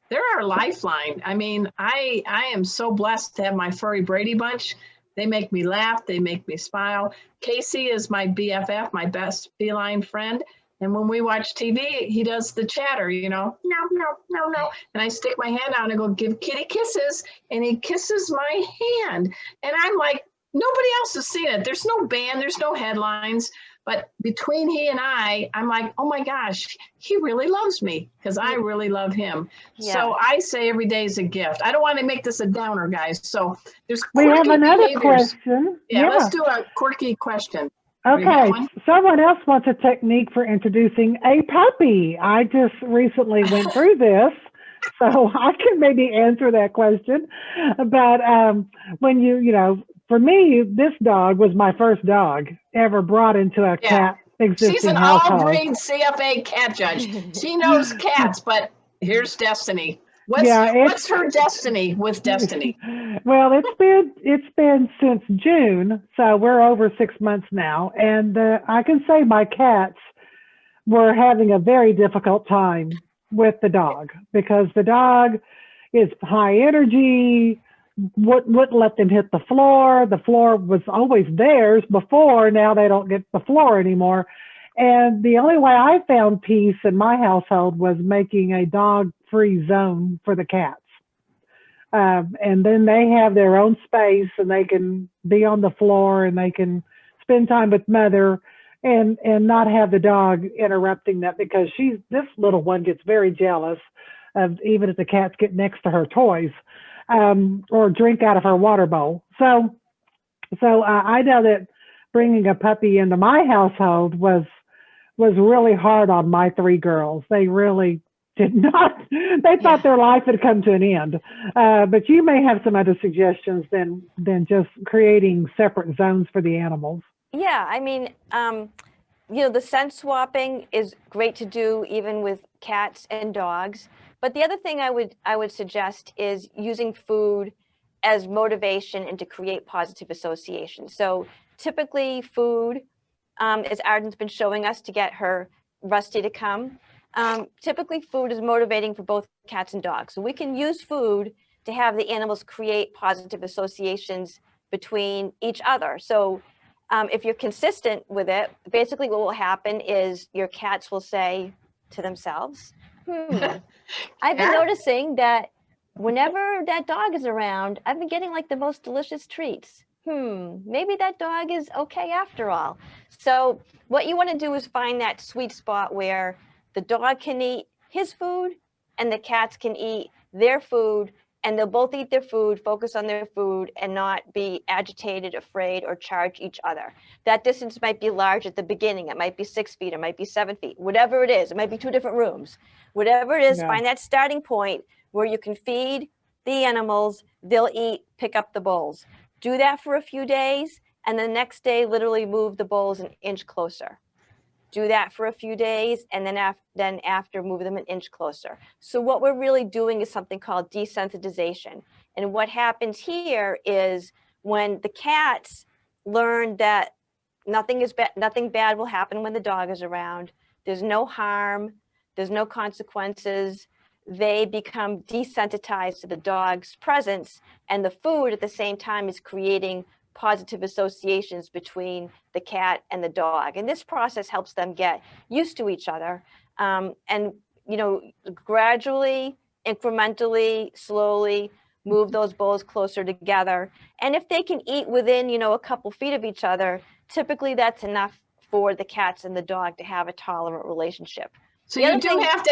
Speaker 1: they're our lifeline. I am so blessed to have my furry Brady Bunch. They make me laugh. They make me smile. Casey is my BFF, my best feline friend. And when we watch TV, he does the chatter, you know, no, no, no, no. And I stick my hand out and I go, give Kitty kisses. And he kisses my hand. And I'm like, nobody else has seen it. There's no band, there's no headlines. But between he and I'm like, oh my gosh, he really loves me because I really love him.
Speaker 2: Yeah.
Speaker 1: So I say every day is a gift. I don't want to make this a downer, guys. So there's
Speaker 3: We have
Speaker 1: quirky
Speaker 3: another
Speaker 1: behaviors.
Speaker 3: question.
Speaker 1: Yeah, let's do a quirky question.
Speaker 3: Okay, someone else wants a technique for introducing a puppy. I just recently went through this, so I can maybe answer that question. But when you know, for me, this dog was my first dog ever brought into a cat existing
Speaker 1: She's an
Speaker 3: household.
Speaker 1: all-breed CFA cat judge. She knows cats, but here's Destiny. What's her destiny with Destiny?
Speaker 3: Well, it's been since June, so we're over 6 months now, and I can say my cats were having a very difficult time with the dog because the dog is high energy, wouldn't let them hit the floor. The floor was always theirs before, now they don't get the floor anymore. And the only way I found peace in my household was making a dog-free zone for the cats. And then they have their own space and they can be on the floor and they can spend time with mother and not have the dog interrupting that, because this little one gets very jealous of even if the cats get next to her toys or drink out of her water bowl. So I know that bringing a puppy into my household was really hard on my 3 girls. They really did not, they thought their life had come to an end. But you may have some other suggestions than just creating separate zones for the animals.
Speaker 2: Yeah, I mean, you know, the scent swapping is great to do even with cats and dogs. But the other thing I would suggest is using food as motivation and to create positive association. So typically food, as Arden's been showing us to get her Rusty to come, typically food is motivating for both cats and dogs. So we can use food to have the animals create positive associations between each other. So if you're consistent with it, basically what will happen is your cats will say to themselves, I've been noticing that whenever that dog is around, I've been getting like the most delicious treats. Maybe that dog is okay after all. So what you want to do is find that sweet spot where the dog can eat his food and the cats can eat their food, and they'll both eat their food, focus on their food, and not be agitated, afraid, or charge each other. That distance might be large at the beginning. It might be 6 feet, it might be 7 feet, whatever it is. It might be 2 different rooms. Whatever it is, find that starting point where you can feed the animals, they'll eat, pick up the bowls. Do that for a few days, and the next day, literally move the bowls an inch closer. Do that for a few days, and then after move them an inch closer. So what we're really doing is something called desensitization. And what happens here is when the cats learn that nothing bad will happen when the dog is around, there's no harm, there's no consequences, they become desensitized to the dog's presence, and the food at the same time is creating positive associations between the cat and the dog. And this process helps them get used to each other. And, you know, gradually, incrementally, slowly move those bowls closer together. And if they can eat within, you know, a couple feet of each other, typically that's enough for the cats and the dog to have a tolerant relationship.
Speaker 1: So you do have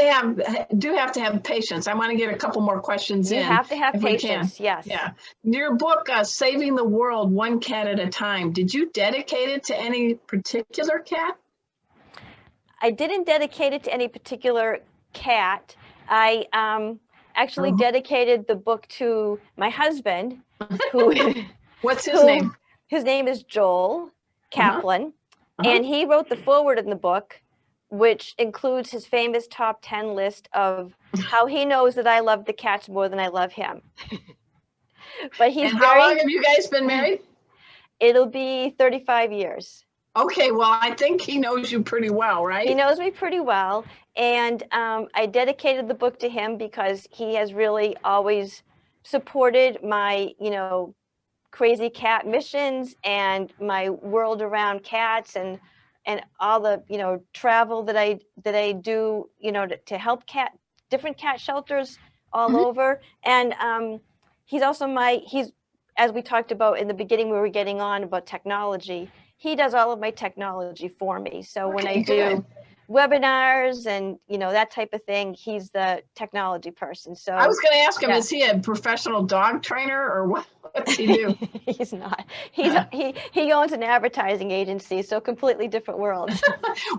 Speaker 1: to have patience. I want to get a couple more questions in.
Speaker 2: You have to have patience, yes.
Speaker 1: Yeah. Your book, Saving the World One Cat at a Time, did you dedicate it to any particular cat?
Speaker 2: I didn't dedicate it to any particular cat. I actually dedicated the book to my husband, who
Speaker 1: What's his name?
Speaker 2: His name is Joel Kaplan, and he wrote the foreword in the book, which includes his famous top 10 list of how he knows that I love the cats more than I love him. But he's
Speaker 1: how long have you guys been married?
Speaker 2: It'll be 35 years.
Speaker 1: Okay, well, I think he knows you pretty well, right?
Speaker 2: He knows me pretty well. And I dedicated the book to him because he has really always supported my, you know, crazy cat missions and my world around cats and all the, you know, travel that I do, you know, to help different cat shelters all over. And he's also he's, as we talked about in the beginning, we were getting on about technology. He does all of my technology for me. So when I do webinars and, you know, that type of thing, he's the technology person. So
Speaker 1: I was going to ask him,
Speaker 2: yeah.
Speaker 1: Is he a professional dog trainer or what? What's he do?
Speaker 2: He's not. He owns an advertising agency, so completely different world.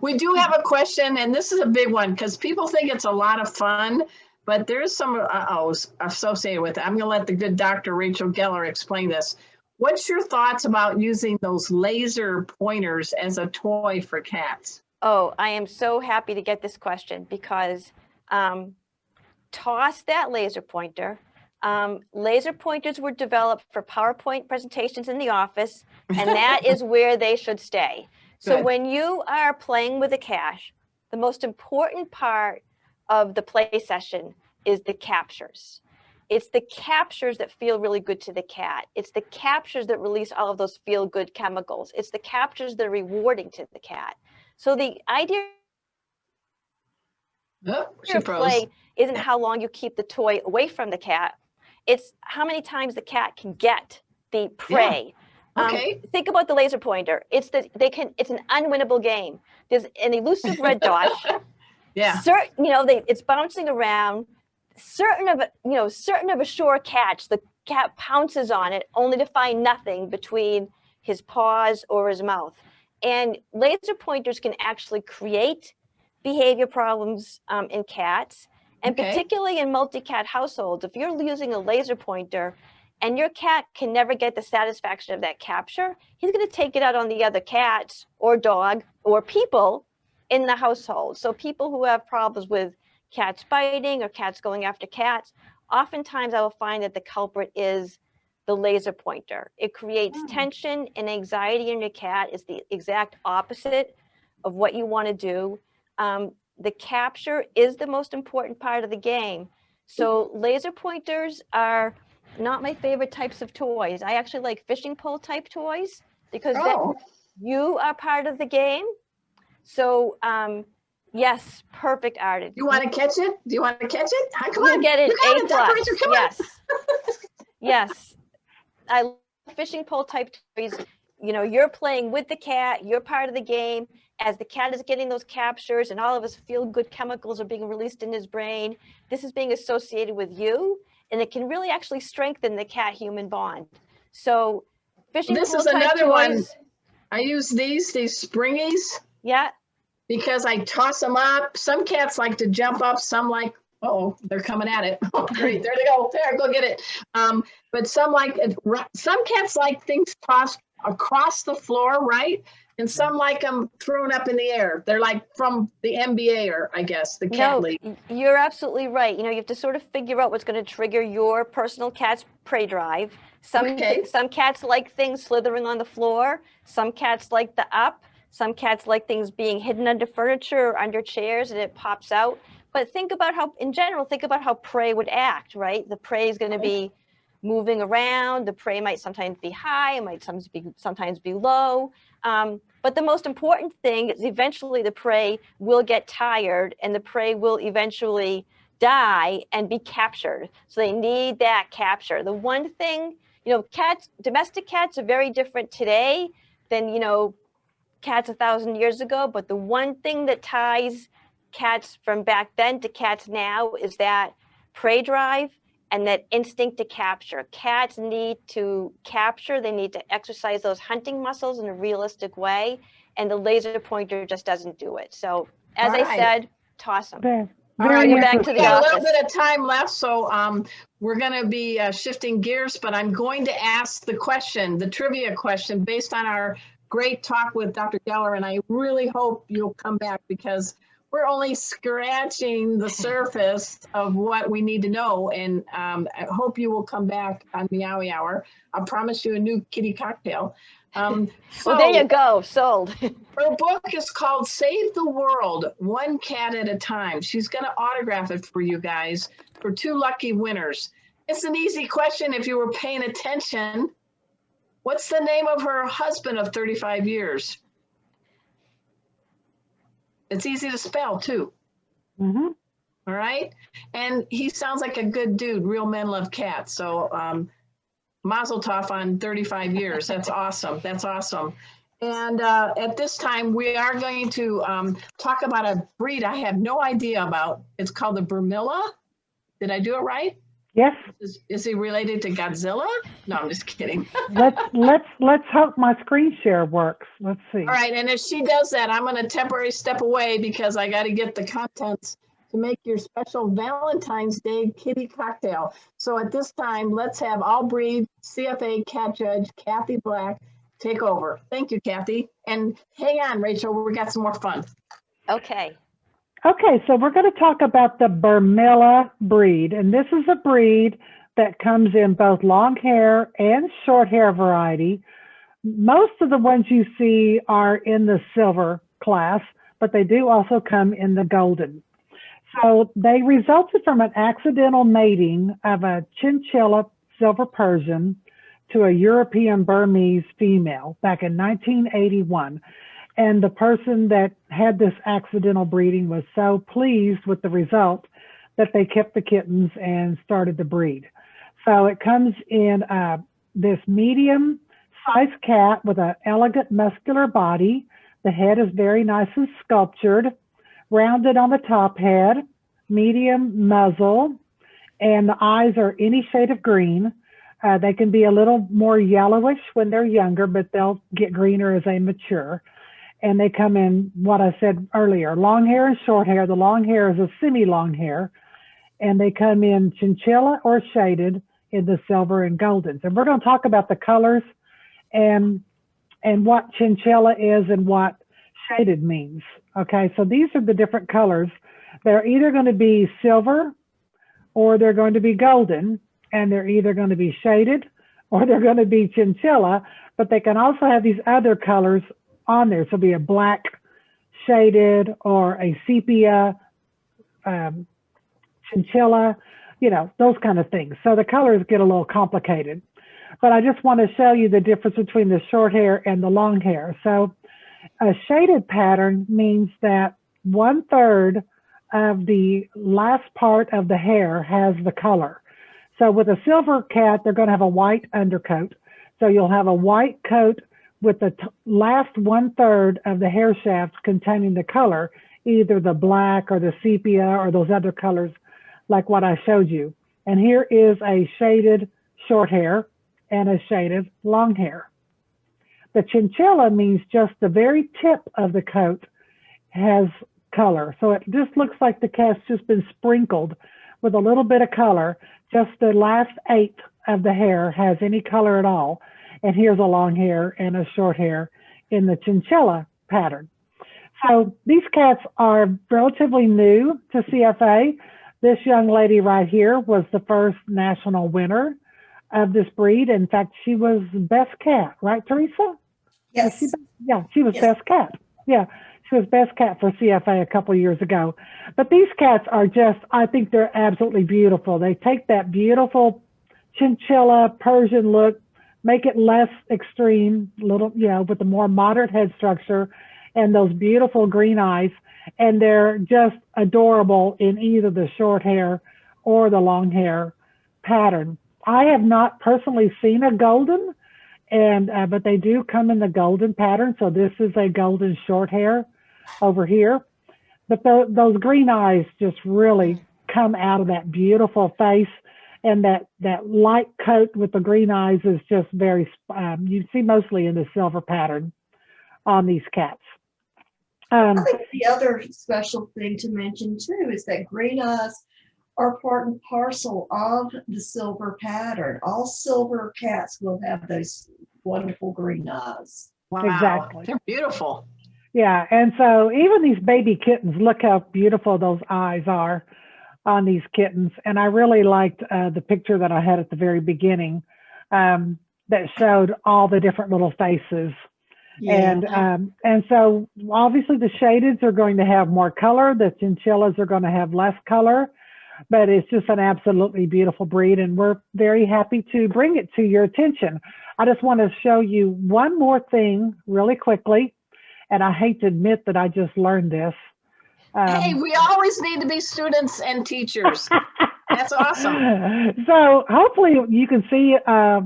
Speaker 1: We do have a question, and this is a big one because people think it's a lot of fun, but there's some associated with it. I'm going to let the good Dr. Rachel Geller explain this. What's your thoughts about using those laser pointers as a toy for cats?
Speaker 2: Oh, I am so happy to get this question because toss that laser pointer. Laser pointers were developed for PowerPoint presentations in the office, and that is where they should stay. So
Speaker 1: Good.
Speaker 2: when you are playing with a cat, the most important part of the play session is the captures. It's the captures that feel really good to the cat. It's the captures that release all of those feel-good chemicals. It's the captures that are rewarding to the cat. So the idea of play isn't how long you keep the toy away from the cat. It's how many times the cat can get the prey.
Speaker 1: Yeah. Okay.
Speaker 2: Think about the laser pointer. It's an unwinnable game. There's an elusive red dot.
Speaker 1: Yeah.
Speaker 2: It's bouncing around. Certain of a sure catch, the cat pounces on it only to find nothing between his paws or his mouth. And laser pointers can actually create behavior problems in cats, and particularly in multi-cat households. If you're using a laser pointer and your cat can never get the satisfaction of that capture, he's going to take it out on the other cats or dog or people in the household. So people who have problems with cats biting or cats going after cats, oftentimes I will find that the culprit is the laser pointer. It creates tension and anxiety in your cat. It's the exact opposite of what you want to do. The capture is the most important part of the game. So laser pointers are not my favorite types of toys. I actually like fishing pole type toys because you are part of the game. So yes, perfect, Arden.
Speaker 1: You want to catch it? Do you want to catch it? Come
Speaker 2: you
Speaker 1: on.
Speaker 2: Get it
Speaker 1: You got
Speaker 2: A+.
Speaker 1: it,
Speaker 2: Yes. Yes. I love fishing pole type toys. You know, you're playing with the cat, you're part of the game. As the cat is getting those captures and all of his feel-good chemicals are being released in his brain, this is being associated with you, and it can really actually strengthen the cat-human bond. So fishing pole type toys. This is another one.
Speaker 1: I use these springies.
Speaker 2: Yeah.
Speaker 1: Because I toss them up. Some cats like to jump up, some like, they're coming at it. Oh, great, there they go. There, go get it. But some cats like things tossed across the floor, right? And some like them thrown up in the air. They're like from the NBA, or I guess the cat league.
Speaker 2: You're absolutely right. You know, you have to sort of figure out what's going to trigger your personal cat's prey drive. Some cats like things slithering on the floor. Some cats like the up. Some cats like things being hidden under furniture or under chairs and it pops out. But think about how prey would act, right? The prey is going to be moving around. The prey might sometimes be high, it might sometimes be low. But the most important thing is eventually the prey will get tired and the prey will eventually die and be captured. So they need that capture. The one thing, domestic cats are very different today than, cats 1,000 years ago, but the one thing that ties cats from back then to cats now is that prey drive and that instinct to capture. Cats need to capture, they need to exercise those hunting muscles in a realistic way, and the laser pointer just doesn't do it. So as I said, toss them.
Speaker 1: All right,
Speaker 2: we're back to the
Speaker 1: office. A
Speaker 2: office.
Speaker 1: little bit of time left, so we're going to be shifting gears, but I'm going to ask the trivia question based on our great talk with Dr. Geller, and I really hope you'll come back because we're only scratching the surface of what we need to know, and I hope you will come back on Meowy Hour. I'll promise you a new kitty cocktail.
Speaker 2: Well, there you go, sold.
Speaker 1: Her book is called Save the World, One Cat at a Time. She's going to autograph it for you guys for 2 lucky winners. It's an easy question if you were paying attention. What's the name of her husband of 35 years? It's easy to spell too.
Speaker 3: Mm-hmm.
Speaker 1: All right. And he sounds like a good dude. Real men love cats. So mazel tov on 35 years. That's awesome. That's awesome. And at this time, we are going to talk about a breed I have no idea about. It's called the Burmilla. Did I do it right?
Speaker 3: Yes.
Speaker 1: Is he related to Godzilla? No, I'm just kidding.
Speaker 3: let's hope my screen share works. Let's see.
Speaker 1: All right. And if she does that, I'm going to temporarily step away because I got to get the contents to make your special Valentine's Day kitty cocktail. So at this time, let's have all breed CFA cat judge Kathy Black take over. Thank you, Kathy. And hang on, Rachel, we got some more fun.
Speaker 2: Okay.
Speaker 3: Okay, so we're going to talk about the Burmilla breed, and this is a breed that comes in both long hair and short hair variety. Most of the ones you see are in the silver class, but they do also come in the golden. So they resulted from an accidental mating of a chinchilla silver Persian to a European Burmese female back in 1981. And the person that had this accidental breeding was so pleased with the result that they kept the kittens and started the breed. So it comes in this medium-sized cat with an elegant muscular body. The head is very nice and sculptured, rounded on the top head, medium muzzle, and the eyes are any shade of green. They can be a little more yellowish when they're younger, but they'll get greener as they mature. And they come in what I said earlier, long hair and short hair. The long hair is a semi-long hair, and they come in chinchilla or shaded in the silver and goldens. And we're going to talk about the colors and what chinchilla is and what shaded means. Okay, so these are the different colors. They're either going to be silver or they're going to be golden, and they're either going to be shaded or they're going to be chinchilla, but they can also have these other colors on there. So it'll be a black shaded or a sepia, chinchilla, you know, those kind of things. So the colors get a little complicated, but I just want to show you the difference between the short hair and the long hair. So a shaded pattern means that 1/3 of the last part of the hair has the color. So with a silver cat, they're going to have a white undercoat. So you'll have a white coat with the last 1/3 of the hair shafts containing the color, either the black or the sepia or those other colors like what I showed you. And here is a shaded short hair and a shaded long hair. The chinchilla means just the very tip of the coat has color. So it just looks like the cat's just been sprinkled with a little bit of color. Just the last 1/8 of the hair has any color at all. And here's a long hair and a short hair in the chinchilla pattern. So these cats are relatively new to CFA. This young lady right here was the first national winner of this breed. In fact, she was best cat, right, Teresa?
Speaker 4: Yes.
Speaker 3: She was
Speaker 4: Yes.
Speaker 3: best cat. Yeah, she was best cat for CFA a couple years ago. But these cats are just, I think they're absolutely beautiful. They take that beautiful chinchilla Persian look, make it less extreme, little, you know, with a more moderate head structure and those beautiful green eyes. And they're just adorable in either the short hair or the long hair pattern. I have not personally seen a golden, and but they do come in the golden pattern. So this is a golden short hair over here. But those green eyes just really come out of that beautiful face. And that light coat with the green eyes is just very, you see mostly in the silver pattern on these cats.
Speaker 4: I think the other special thing to mention too is that green eyes are part and parcel of the silver pattern. All silver cats will have those wonderful green eyes.
Speaker 1: Wow.
Speaker 3: Exactly.
Speaker 1: They're beautiful.
Speaker 3: Yeah, and so even these baby kittens, look how beautiful those eyes are on these kittens. And I really liked the picture that I had at the very beginning that showed all the different little faces.
Speaker 4: Yeah.
Speaker 3: And so obviously the shadeds are going to have more color. The chinchillas are going to have less color, but it's just an absolutely beautiful breed. And we're very happy to bring it to your attention. I just want to show you one more thing really quickly. And I hate to admit that I just learned this.
Speaker 1: Hey, we always need to be students and teachers. That's awesome.
Speaker 3: So hopefully you can see my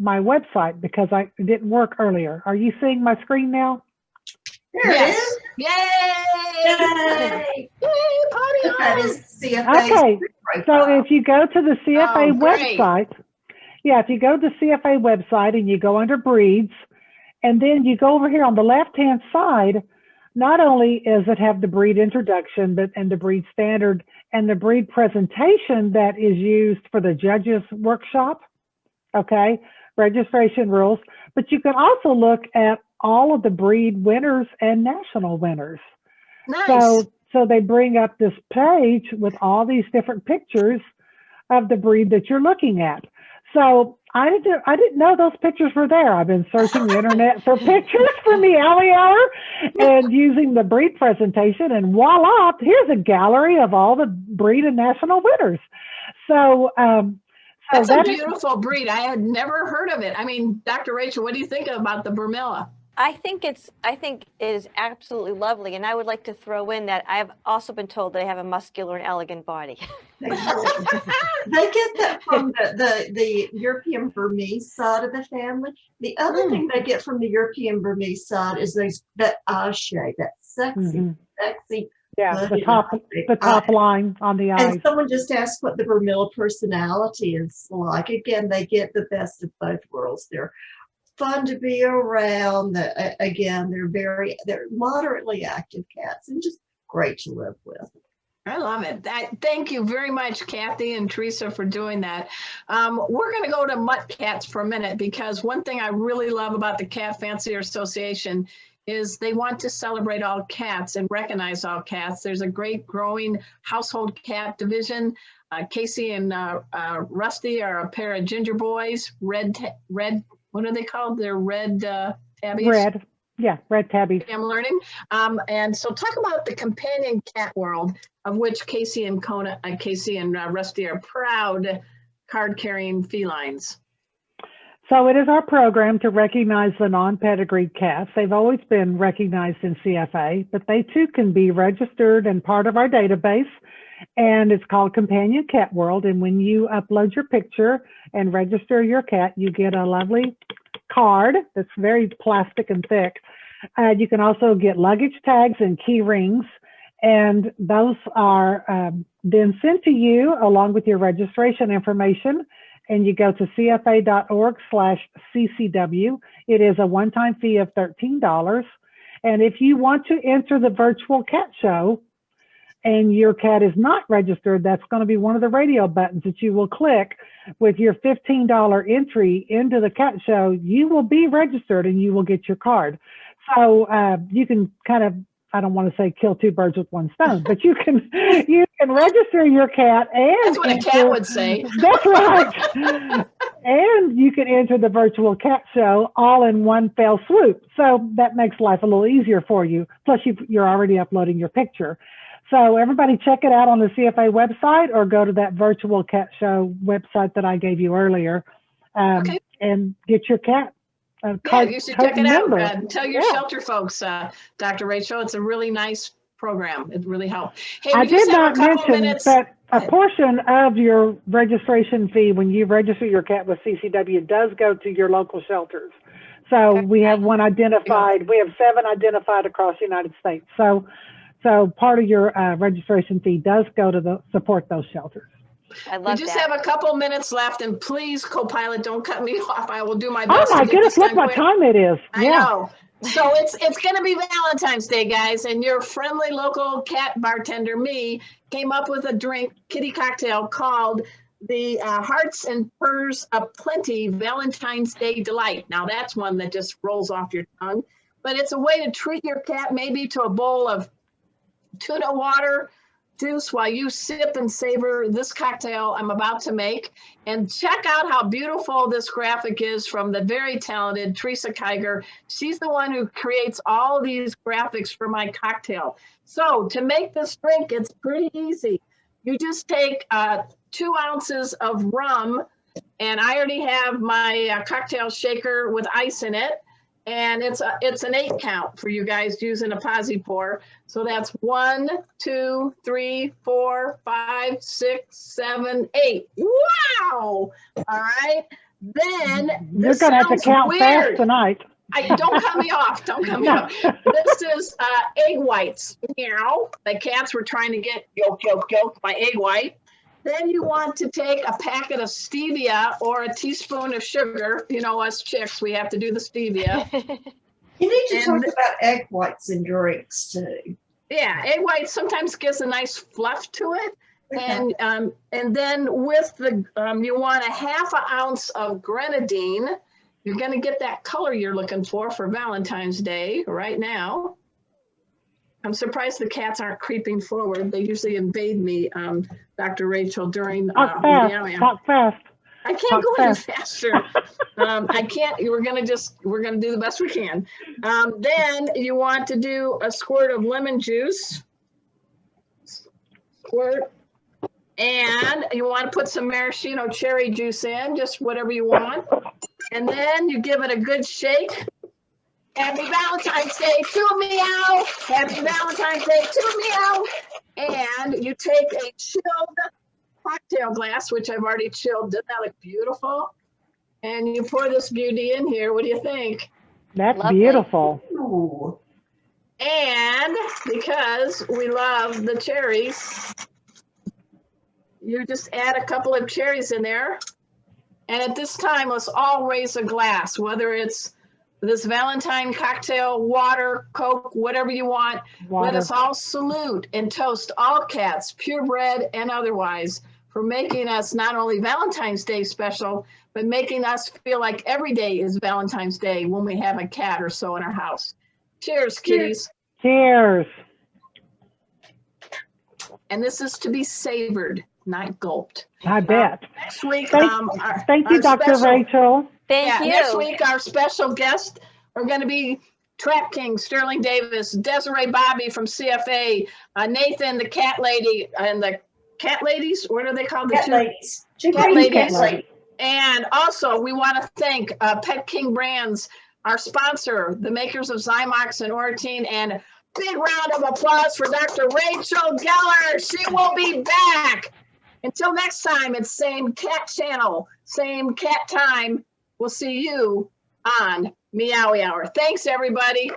Speaker 3: website, because it didn't work earlier. Are you seeing my screen now?
Speaker 4: There it
Speaker 1: Yes.
Speaker 4: is.
Speaker 1: Yay! Yay, party
Speaker 4: That
Speaker 1: on!
Speaker 4: is CFA's
Speaker 3: Okay, so
Speaker 4: profile.
Speaker 3: if you go to the CFA
Speaker 1: Oh, great.
Speaker 3: website, if you go to the CFA website and you go under breeds, and then you go over here on the left-hand side, not only does it have the breed introduction, and the breed standard and the breed presentation that is used for the judges workshop, okay, registration rules, but you can also look at all of the breed winners and national winners.
Speaker 1: Nice.
Speaker 3: So they bring up this page with all these different pictures of the breed that you're looking at. So I didn't know those pictures were there. I've been searching the internet for pictures for Meowy Hour and using the breed presentation, and voila, here's a gallery of all the breed and national winners. So
Speaker 1: That's a beautiful breed. I had never heard of it. I mean, Dr. Rachel, what do you think about the Burmilla?
Speaker 2: I think it is absolutely lovely, and I would like to throw in that I have also been told they have a muscular and elegant body.
Speaker 4: They get that from the European Burmese side of the family. The other thing they get from the European Burmese side is that eye shape, that sexy.
Speaker 3: Yeah, the top line on the eyes.
Speaker 4: And someone just asked what the Burmilla personality is like. Again, they get the best of both worlds. They're fun to be around. Again, they're moderately active cats and just great to live with.
Speaker 1: I love it. Thank you very much, Kathy and Teresa, for doing that. We're going to go to mutt cats for a minute, because one thing I really love about the Cat Fancier Association is they want to celebrate all cats and recognize all cats. There's a great growing household cat division. Casey and Rusty are a pair of ginger boys, red, what are they called? They're red tabbies?
Speaker 3: Red. Yeah, red tabbies.
Speaker 1: I'm learning. And so talk about the companion cat world, of which Casey and Rusty are proud card-carrying felines.
Speaker 3: So it is our program to recognize the non-pedigreed cats. They've always been recognized in CFA, but they too can be registered and part of our database. And it's called Companion Cat World. And when you upload your picture and register your cat, you get a lovely card that's very plastic and thick. You can also get luggage tags and key rings. And those are then sent to you along with your registration information. And you go to cfa.org/ccw. It is a one-time fee of $13. And if you want to enter the virtual cat show and your cat is not registered, that's going to be one of the radio buttons that you will click. With your $15 entry into the cat show, you will be registered and you will get your card. So you can kind of, I don't want to say kill two birds with one stone, but you can register your cat, and
Speaker 1: that's what a cat would say.
Speaker 3: That's right. And you can enter the virtual cat show all in one fell swoop. So that makes life a little easier for you. Plus you're already uploading your picture. So everybody check it out on the CFA website, or go to that virtual cat show website that I gave you earlier,
Speaker 1: Okay.
Speaker 3: and get your cat.
Speaker 1: Yeah, you should check it
Speaker 3: member.
Speaker 1: out. Tell your shelter folks, Dr. Rachel, it's a really nice program. It really helped. Hey,
Speaker 3: I did not mention
Speaker 1: minutes.
Speaker 3: that a portion of your registration fee when you register your cat with CCW does go to your local shelters. So we have one identified. We have 7 identified across the United States. So part of your registration fee does go to support those shelters.
Speaker 2: I love
Speaker 1: We just
Speaker 2: that.
Speaker 1: have a couple minutes left, and please, co-pilot, don't cut me off. I will do my best.
Speaker 3: Oh my
Speaker 1: to get
Speaker 3: goodness,
Speaker 1: this
Speaker 3: look
Speaker 1: done
Speaker 3: what
Speaker 1: quick.
Speaker 3: time it is.
Speaker 1: I know. So it's going to be Valentine's Day, guys, and your friendly local cat bartender, me, came up with a kitty cocktail called the Hearts and Purrs of Plenty Valentine's Day Delight. Now that's one that just rolls off your tongue, but it's a way to treat your cat maybe to a bowl of tuna water juice while you sip and savor this cocktail I'm about to make. And check out how beautiful this graphic is from the very talented Teresa Kiger. She's the one who creates all these graphics for my cocktail. So to make this drink, it's pretty easy. You just take 2 ounces of rum And I already have my cocktail shaker with ice in it. And it's an 8 count for you guys using a posi pour. So that's 1, 2, 3, 4, 5, 6, 7, 8. Wow! All right. Then
Speaker 3: You're going to have to count fast tonight.
Speaker 1: Don't cut me off. Don't cut me off. This is egg whites. Meow. The cats were trying to get yolk, yolk, yolk, my egg white. Then you want to take a packet of stevia or a teaspoon of sugar. You know, us chicks, we have to do the stevia.
Speaker 4: You need to talk about egg whites and drinks too.
Speaker 1: Yeah, egg white sometimes gives a nice fluff to it. Okay. And then with the, you want a 1/2 ounce of grenadine. You're going to get that color you're looking for Valentine's Day right now. I'm surprised the cats aren't creeping forward. They usually invade me, Dr. Rachel, during
Speaker 3: Talk fast.
Speaker 1: I can't go any faster. I can't. We're gonna do the best we can. Then you want to do a squirt of lemon juice. Squirt. And you want to put some maraschino cherry juice in, just whatever you want. And then you give it a good shake. Happy Valentine's Day to Meow. Happy Valentine's Day to Meow. And you take a chilled cocktail glass, which I've already chilled. Doesn't that look beautiful? And you pour this beauty in here. What do you think?
Speaker 3: That's lovely. Beautiful.
Speaker 1: Ooh. And because we love the cherries, you just add a couple of cherries in there. And at this time, let's all raise a glass, whether it's this Valentine cocktail, water, Coke, whatever you want. Water. Let us all salute and toast all cats, purebred and otherwise, for making us not only Valentine's Day special, but making us feel like every day is Valentine's Day when we have a cat or so in our house. Cheers, kitties.
Speaker 3: Cheers.
Speaker 1: And this is to be savored, not gulped.
Speaker 3: I bet.
Speaker 1: Next week,
Speaker 3: thank you, Dr. Rachel.
Speaker 2: Thank you.
Speaker 1: Next week, our special guests are going to be Trap King, Sterling Davis, Desiree Bobby from CFA, Nathan, the cat lady, and the cat ladies. What are they called?
Speaker 4: Cat ladies.
Speaker 1: Cat ladies. And also, we want to thank Pet King Brands, our sponsor, the makers of Zymox and Oratine, and big round of applause for Dr. Rachel Geller. She will be back. Until next time, it's same cat channel, same cat time. We'll see you on Meowy Hour. Thanks, everybody.